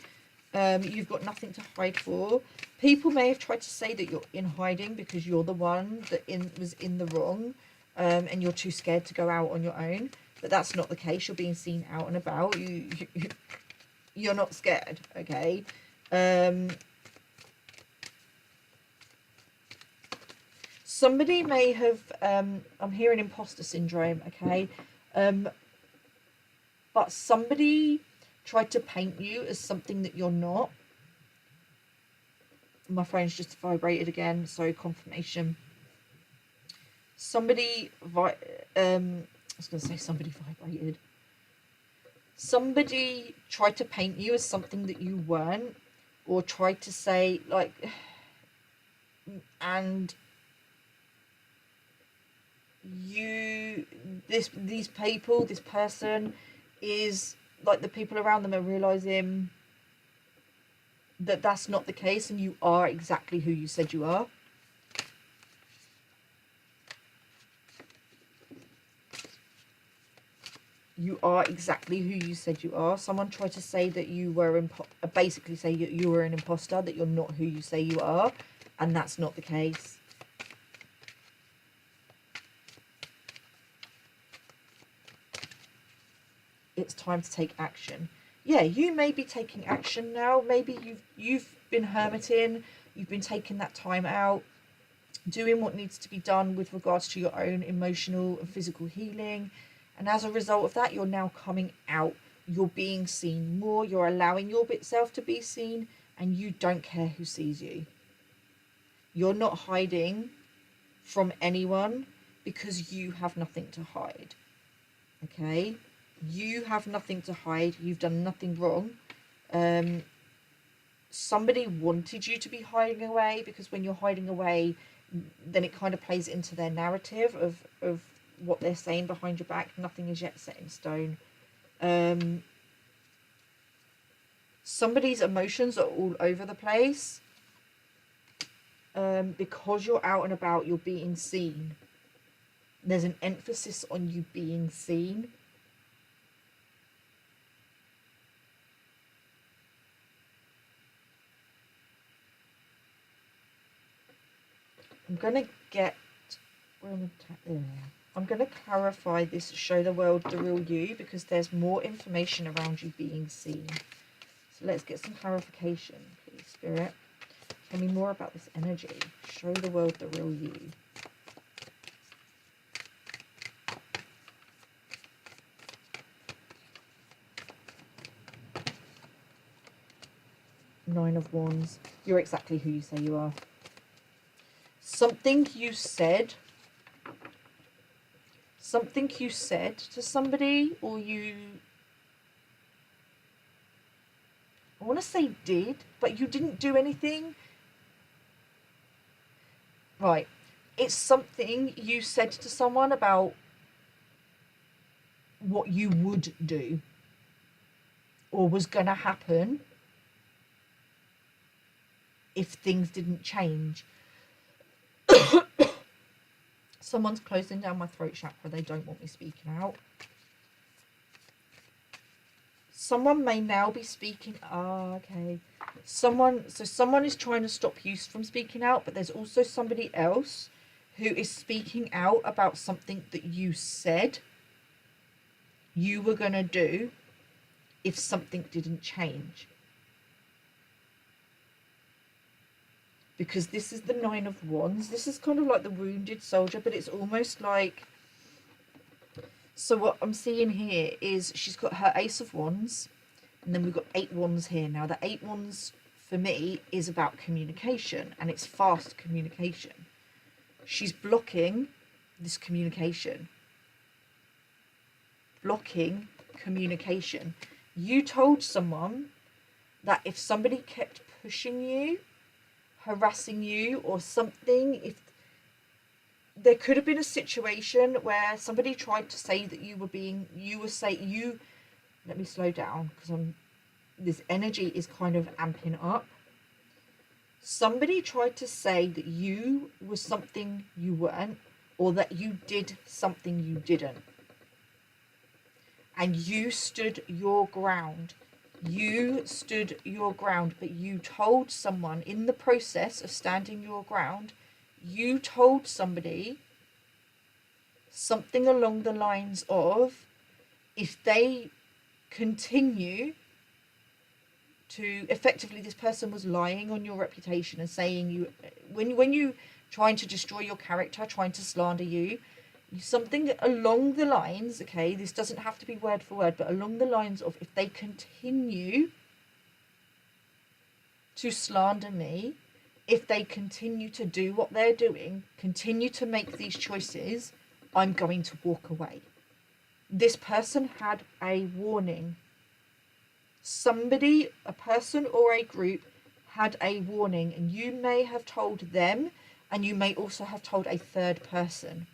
Speaker 1: You've got nothing to hide for. People may have tried to say that you're in hiding because you're the one that was in the wrong, and you're too scared to go out on your own. But that's not the case. You're being seen out and about. You're not scared, okay? Somebody may have, I'm hearing imposter syndrome, okay? But somebody tried to paint you as something that you're not. My phone's just vibrated again, so confirmation. Somebody vibrated. Somebody tried to paint you as something that you weren't, or tried to say, like, and these people, this person is, like, the people around them are realizing that that's not the case, and you are exactly who you said you are. You are exactly who you said you are. Someone tried to say that you were basically say you were an imposter, that you're not who you say you are, and that's not the case. It's time to take action. Yeah, you may be taking action now. Maybe you've been hermiting, you've been taking that time out, doing what needs to be done with regards to your own emotional and physical healing. And as a result of that, you're now coming out. You're being seen more. You're allowing your bit self to be seen, and you don't care who sees you. You're not hiding from anyone because you have nothing to hide. Okay? You have nothing to hide. You've done nothing wrong. Somebody wanted you to be hiding away, because when you're hiding away, then it kind of plays into their narrative of what they're saying behind your back. Nothing is yet set in stone. Somebody's emotions are all over the place. Because you're out and about, you're being seen. There's an emphasis on you being seen. I'm going to clarify this, show the world the real you, because there's more information around you being seen. So let's get some clarification, please, Spirit. Tell me more about this energy. Show the world the real you. Nine of Wands. You're exactly who you say you are. Something you said to somebody, or I want to say did, but you didn't do anything. Right. It's something you said to someone about what you would do or was going to happen if things didn't change. Someone's closing down my throat chakra. They don't want me speaking out. Someone may now be speaking. Okay. Someone is trying to stop you from speaking out, but there's also somebody else who is speaking out about something that you said you were going to do if something didn't change. Because this is the Nine of Wands. This is kind of like the wounded soldier, but it's almost like... So what I'm seeing here is she's got her Ace of Wands, and then we've got 8 Wands here. Now, the 8 Wands, for me, is about communication, and it's fast communication. She's blocking this communication. Blocking communication. You told someone that if somebody kept pushing you, harassing you or something, if there could have been a situation where somebody tried to say that let me slow down because this energy is kind of amping up. Somebody tried to say that you were something you weren't, or that you did something you didn't. And you stood your ground. You stood your ground, but you told someone in the process of standing your ground, you told somebody something along the lines of, if they continue to, effectively, this person was lying on your reputation and saying you, when you trying to destroy your character, trying to slander you, something along the lines, okay, this doesn't have to be word for word, but along the lines of, if they continue to slander me, if they continue to do what they're doing, continue to make these choices, I'm going to walk away. This person had a warning. Somebody, a person or a group, had a warning, and you may have told them, and you may also have told a third person.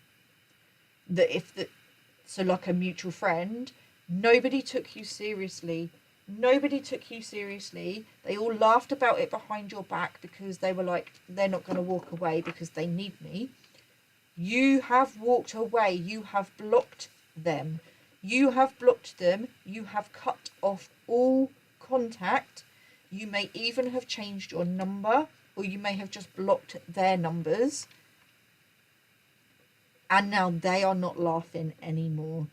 Speaker 1: So like a mutual friend, nobody took you seriously. Nobody took you seriously. They all laughed about it behind your back because they were like, they're not going to walk away because they need me. You have walked away. You have blocked them. You have blocked them. You have cut off all contact. You may even have changed your number, or you may have just blocked their numbers. And now they are not laughing anymore.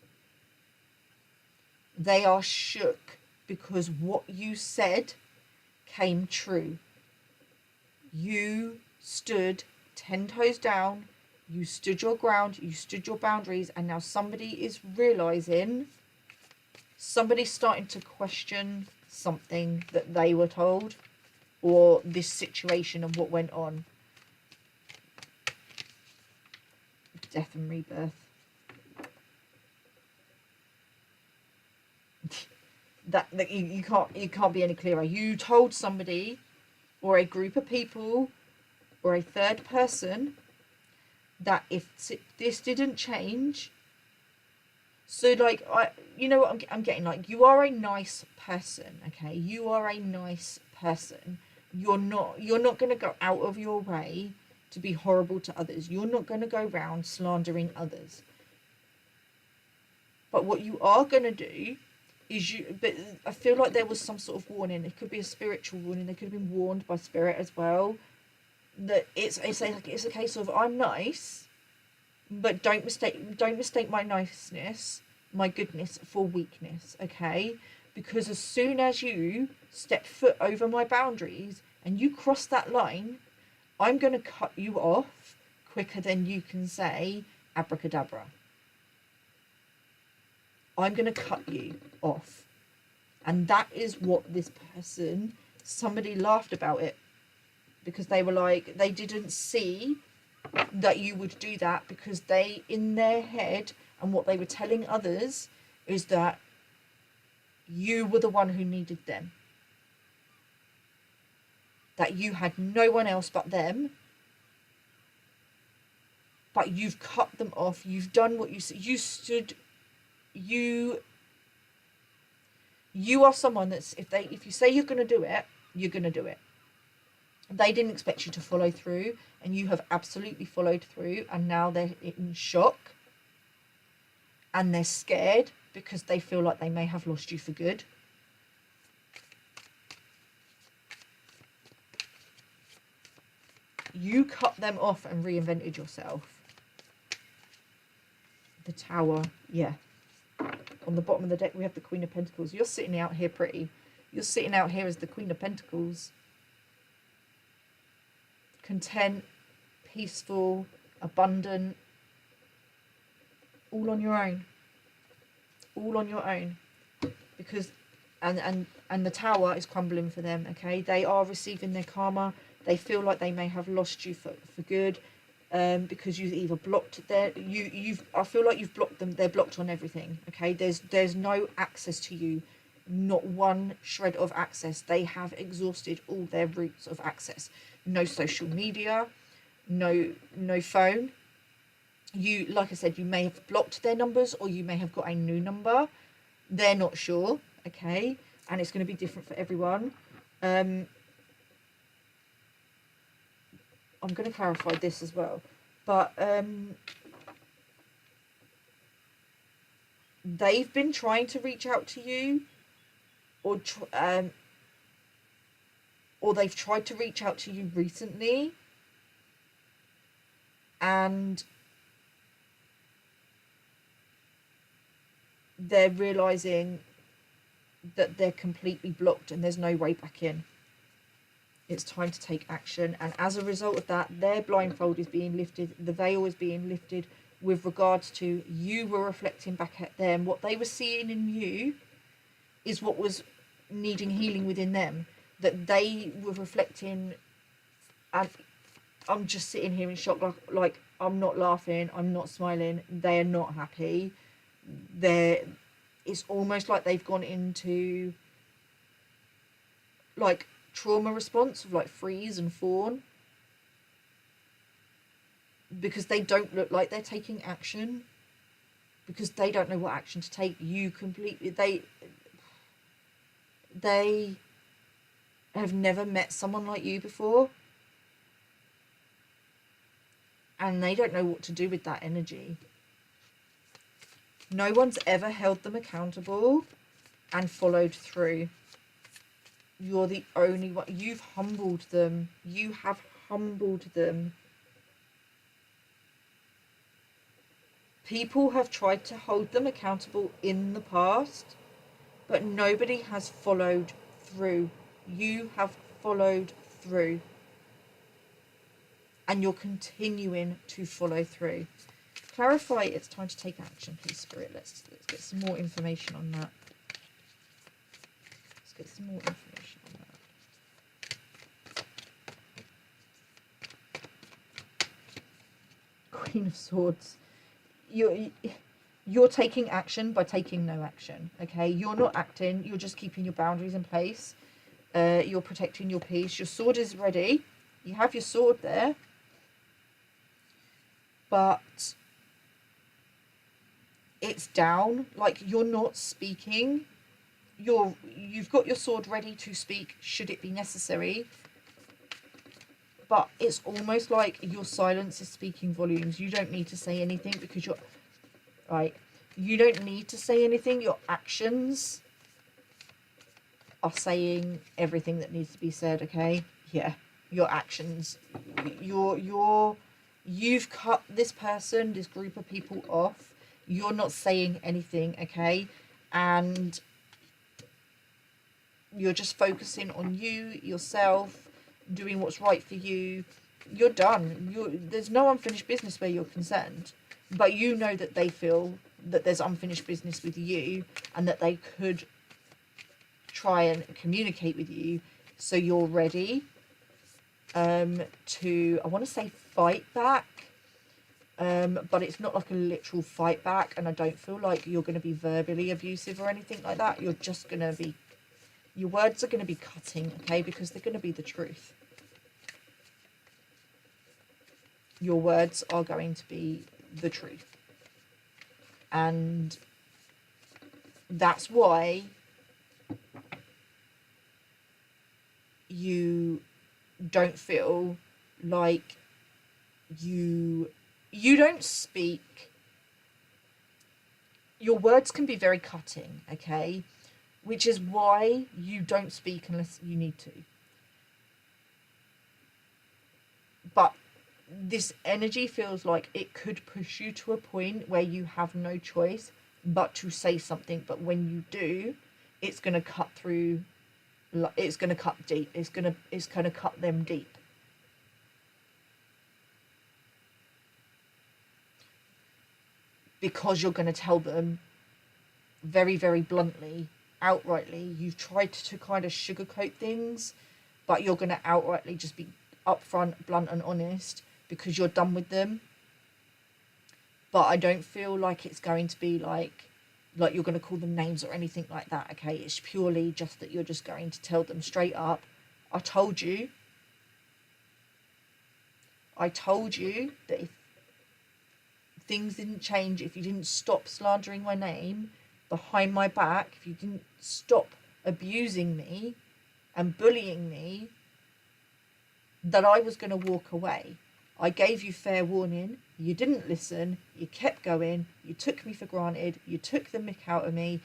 Speaker 1: They are shook because what you said came true. You stood 10 toes down. You stood your ground. You stood your boundaries. And now somebody is realising, somebody's starting to question something that they were told, or this situation and what went on. Death and rebirth. that you can't be any clearer. You told somebody, or a group of people, or a third person, that if this didn't change, so like you know what I'm getting, like, you are a nice person, okay? You are a nice person. You're not going to go out of your way to be horrible to others. You're not going to go around slandering others. But what you are going to do is but I feel like there was some sort of warning. It could be a spiritual warning. They could have been warned by spirit as well. That it's a case of, I'm nice, but don't mistake my niceness, my goodness, for weakness, okay? Because as soon as you step foot over my boundaries and you cross that line, I'm going to cut you off quicker than you can say abracadabra. I'm going to cut you off. And that is what this person, somebody laughed about it because they were like, they didn't see that you would do that, because they, in their head, and what they were telling others is that you were the one who needed them. That you had no one else but them. But you've cut them off. You've done what you said. You are someone that's, if you say you're going to do it, you're going to do it. They didn't expect you to follow through, and you have absolutely followed through, and now they're in shock and they're scared because they feel like they may have lost you for good. You cut them off and reinvented yourself. The Tower, yeah. On the bottom of the deck, we have the Queen of Pentacles. You're sitting out here pretty. You're sitting out here as the Queen of Pentacles. Content, peaceful, abundant. All on your own. All on your own. Because, and the Tower is crumbling for them, okay? They are receiving their karma. They feel like they may have lost you for good. Because you've either blocked I feel like you've blocked them. They're blocked on everything, okay? There's no access to you, not one shred of access. They have exhausted all their routes of access. No social media, no phone. You, like I said, you may have blocked their numbers, or you may have got a new number. They're not sure, okay? And it's going to be different for everyone. I'm going to clarify this as well, but they've been trying to reach out to you, or they've tried to reach out to you recently, and they're realizing that they're completely blocked and there's no way back in. It's time to take action, and as a result of that, their blindfold is being lifted, the veil is being lifted with regards to you were reflecting back at them. What they were seeing in you is what was needing healing within them, that they were reflecting. And I'm just sitting here in shock, like I'm not laughing, I'm not smiling. They're not happy. It's almost like they've gone into like trauma response of like freeze and fawn, because they don't look like they're taking action, because they don't know what action to take. You completely, they have never met someone like you before, and they don't know what to do with that energy. No one's ever held them accountable and followed through. You're the only one. You've humbled them. You have humbled them. People have tried to hold them accountable in the past, but nobody has followed through. You have followed through. And you're continuing to follow through. Clarify, it's time to take action, please, Spirit. Let's get some more information on that. Let's get some more information on that. Queen of Swords. You're taking action by taking no action, okay? You're not acting, you're just keeping your boundaries in place. You're protecting your peace. Your sword is ready. You have your sword there. But it's down, like you're not speaking. You've got your sword ready to speak should it be necessary, but it's almost like your silence is speaking volumes. You don't need to say anything because you don't need to say anything. Your actions are saying everything that needs to be said, okay? Yeah, your actions, you've cut this person, this group of people off. You're not saying anything, okay? And you're just focusing on you, yourself, doing what's right for you. You're done. There's no unfinished business where you're concerned. But you know that they feel that there's unfinished business with you, and that they could try and communicate with you. So you're ready to, I want to say, fight back. But it's not like a literal fight back, and I don't feel like you're going to be verbally abusive or anything like that. You're just going to be, your words are going to be cutting, okay, because they're going to be the truth. Your words are going to be the truth. And that's why you don't feel like you don't speak. Your words can be very cutting, okay? Which is why you don't speak unless you need to. But this energy feels like it could push you to a point where you have no choice but to say something. But when you do, it's going to cut through. It's going to cut deep. It's going to cut them deep. Because you're going to tell them very, very bluntly, outrightly. You've tried to kind of sugarcoat things, but you're going to outrightly just be upfront, blunt and honest because you're done with them. But I don't feel like it's going to be like you're going to call them names or anything like that, okay? It's purely just that you're just going to tell them straight up, I told you that if things didn't change, if you didn't stop slandering my name behind my back, if you didn't stop abusing me and bullying me, that I was going to walk away. I gave you fair warning. You didn't listen. You kept going. You took me for granted. You took the mick out of me.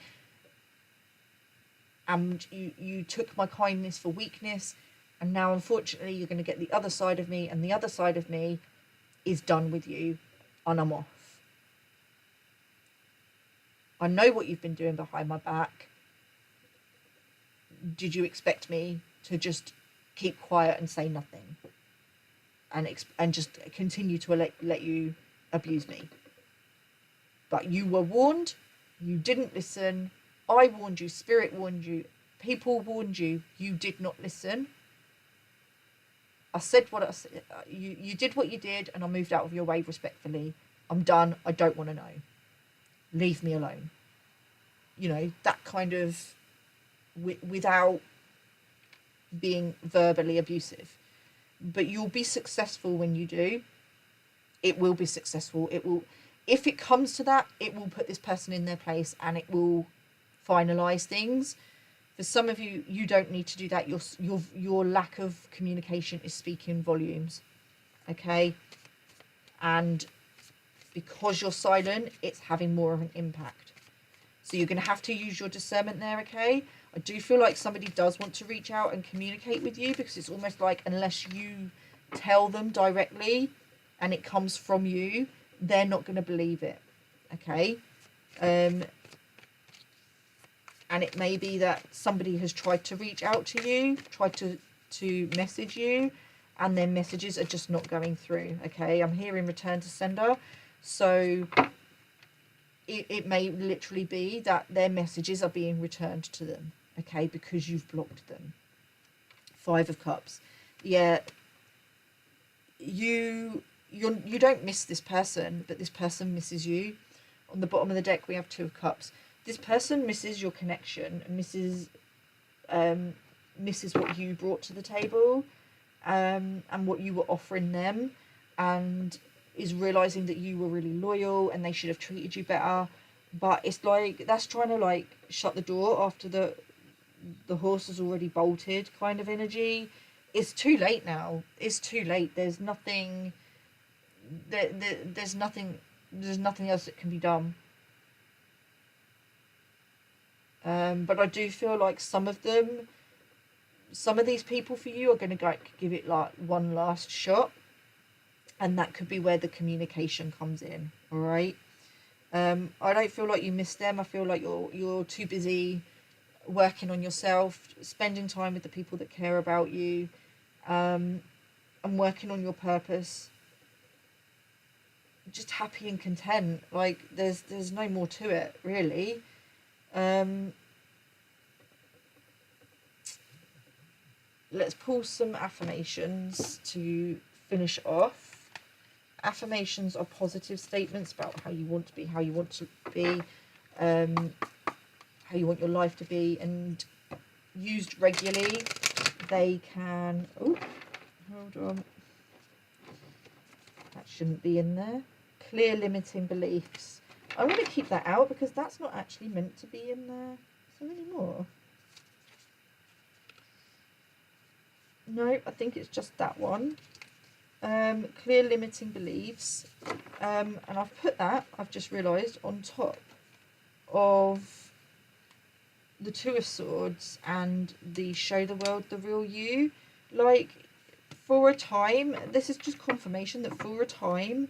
Speaker 1: And you took my kindness for weakness. And now, unfortunately, you're going to get the other side of me. And the other side of me is done with you. And I'm off. I know what you've been doing behind my back. Did you expect me to just keep quiet and say nothing? And just continue to let you abuse me? But you were warned. You didn't listen. I warned you. Spirit warned you. People warned you. You did not listen. I said what I said. You did what you did, and I moved out of your way respectfully. I'm done. I don't want to know. Leave me alone. You know, that kind of, without being verbally abusive. But you'll be successful when you do. It will be successful. It will, if it comes to that, it will put this person in their place and it will finalize things. For some of you, you don't need to do that. Your lack of communication is speaking volumes. Okay? And because you're silent, it's having more of an impact. So you're going to have to use your discernment there, okay? I do feel like somebody does want to reach out and communicate with you, because it's almost like unless you tell them directly and it comes from you, they're not going to believe it, okay? And it may be that somebody has tried to reach out to you, tried to message you, and their messages are just not going through, okay? I'm hearing return to sender. So it may literally be that their messages are being returned to them, okay, because you've blocked them. 5 of Cups. Yeah, you don't miss this person, but this person misses you. On the bottom of the deck, we have 2 of Cups. This person misses your connection, misses what you brought to the table, and what you were offering them, and is realizing that you were really loyal and they should have treated you better. But it's like that's trying to like shut the door after the horse has already bolted kind of energy. It's too late now. It's too late. There's nothing there's nothing else that can be done. But I do feel like some of these people for you are going to give it like one last shot. And that could be where the communication comes in, all right? I don't feel like you miss them. I feel like you're too busy working on yourself, spending time with the people that care about you, and working on your purpose. Just happy and content. Like there's no more to it, really. Let's pull some affirmations to finish off. Affirmations are positive statements about how you want to be, how you want to be, how you want your life to be, and used regularly, they can... Oh, hold on. That shouldn't be in there. Clear limiting beliefs. I'm going to keep that out because that's not actually meant to be in there. Is there any more? No, I think it's just that one. Clear limiting beliefs. And I've put that, I've just realised, on top of the Two of Swords and the show the world the real you. Like, for a time, this is just confirmation that for a time,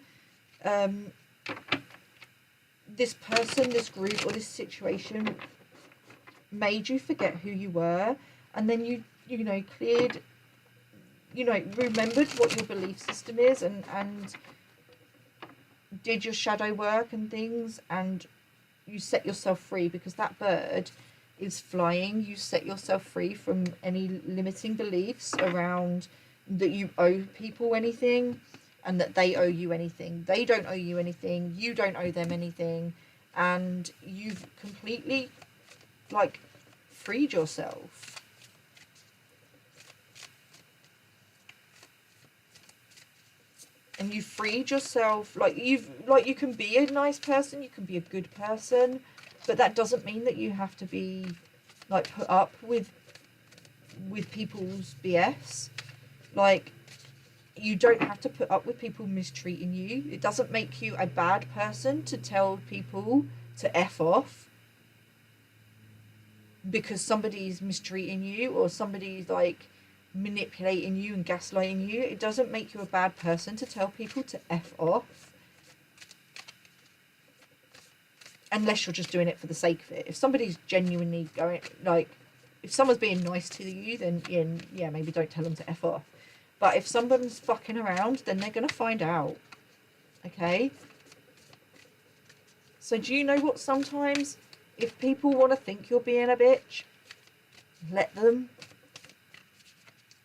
Speaker 1: this person, this group, or this situation made you forget who you were, and then you know, cleared, you know, remembered what your belief system is, and did your shadow work and things, and you set yourself free, because that bird is flying. You set yourself free from any limiting beliefs around that you owe people anything and that they owe you anything. They don't owe you anything, you don't owe them anything, and you've completely, like, freed yourself. And you freed yourself, like, you can be a nice person, you can be a good person, but that doesn't mean that you have to be, like, put up with people's BS. Like, you don't have to put up with people mistreating you. It doesn't make you a bad person to tell people to F off because somebody's mistreating you, or somebody's, like, manipulating you and gaslighting you. It doesn't make you a bad person to tell people to F off. Unless you're just doing it for the sake of it. If somebody's genuinely going, like, if someone's being nice to you, then yeah, maybe don't tell them to F off. But if someone's fucking around, then they're going to find out. Okay? So do you know what, sometimes if people want to think you're being a bitch, let them.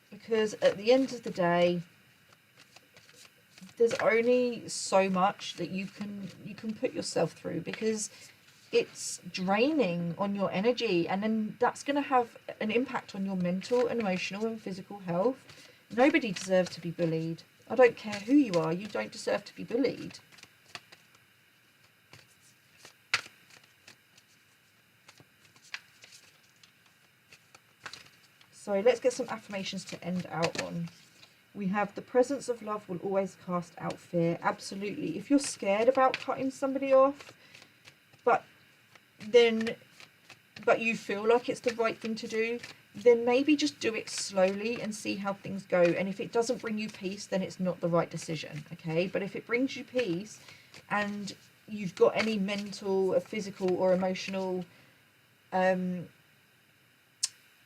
Speaker 1: Because at the end of the day, there's only so much that you can put yourself through, because it's draining on your energy, and then that's going to have an impact on your mental and emotional and physical health. Nobody deserves to be bullied. I don't care who you are, you don't deserve to be bullied. So let's get some affirmations to end out on. We have the presence of love will always cast out fear. Absolutely. If you're scared about cutting somebody off, but you feel like it's the right thing to do, then maybe just do it slowly and see how things go. And if it doesn't bring you peace, then it's not the right decision, okay? But if it brings you peace and you've got any mental, physical or emotional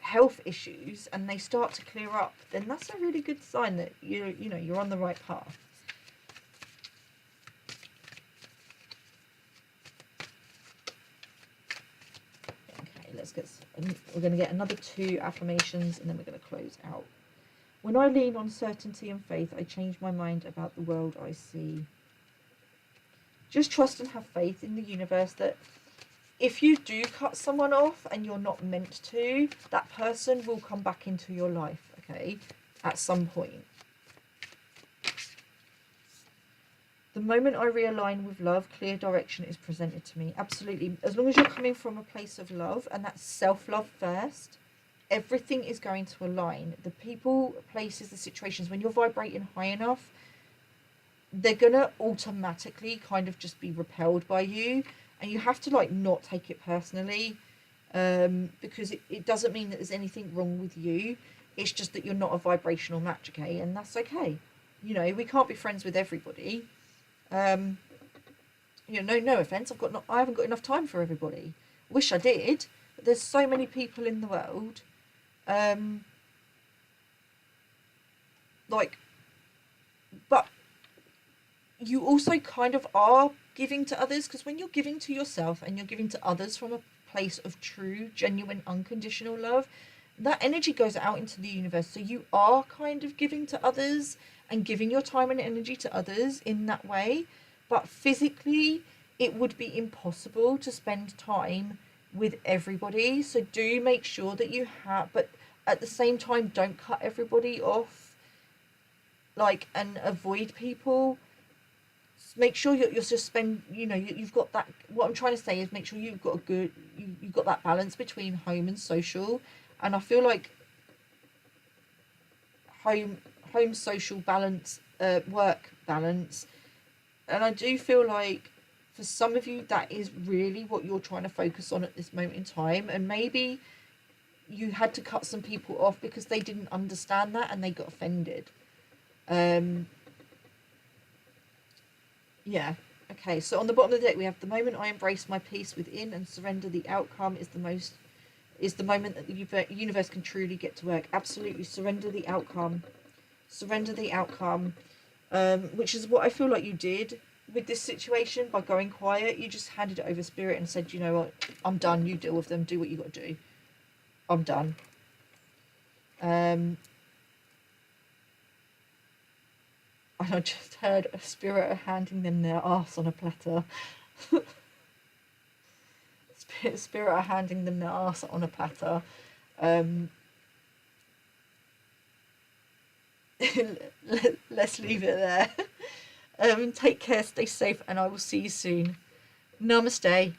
Speaker 1: health issues, and they start to clear up, then that's a really good sign that you're on the right path. We're going to get another 2 affirmations, and then we're going to close out. When I lean on certainty and faith, I change my mind about the world I see. Just trust and have faith in the universe that if you do cut someone off and you're not meant to, that person will come back into your life, okay, at some point. The moment I realign with love, clear direction is presented to me. Absolutely. As long as you're coming from a place of love, and that's self-love first, everything is going to align. The people, places, the situations, when you're vibrating high enough, they're going to automatically kind of just be repelled by you. And you have to, like, not take it personally, because it doesn't mean that there's anything wrong with you. It's just that you're not a vibrational match, okay? And that's okay. You know, we can't be friends with everybody. No offense, I haven't got enough time for everybody. Wish I did, but there's so many people in the world. But you also kind of are giving to others, because when you're giving to yourself and you're giving to others from a place of true, genuine, unconditional love, that energy goes out into the universe. So you are kind of giving to others and giving your time and energy to others in that way. But physically, it would be impossible to spend time with everybody. So do make sure that you have, but at the same time, don't cut everybody off, like, and avoid people. Make sure you're just you've got that. What I'm trying to say is make sure you've got you've got that balance between home and social. And I feel like home social balance, work balance. And I do feel like for some of you that is really what you're trying to focus on at this moment in time, and maybe you had to cut some people off because they didn't understand that and they got offended. Yeah. Okay, so on the bottom of the deck we have the moment I embrace my peace within and surrender the outcome is the moment that the universe can truly get to work. Absolutely, surrender the outcome. Surrender the outcome. Which is what I feel like you did with this situation by going quiet. You just handed it over spirit and said, you know what, I'm done, you deal with them, do what you got to do. I'm done. And I just heard a spirit handing them their arse on a platter. Spirit are handing them their arse on a platter. Let's leave it there. Take care, stay safe, and I will see you soon. Namaste.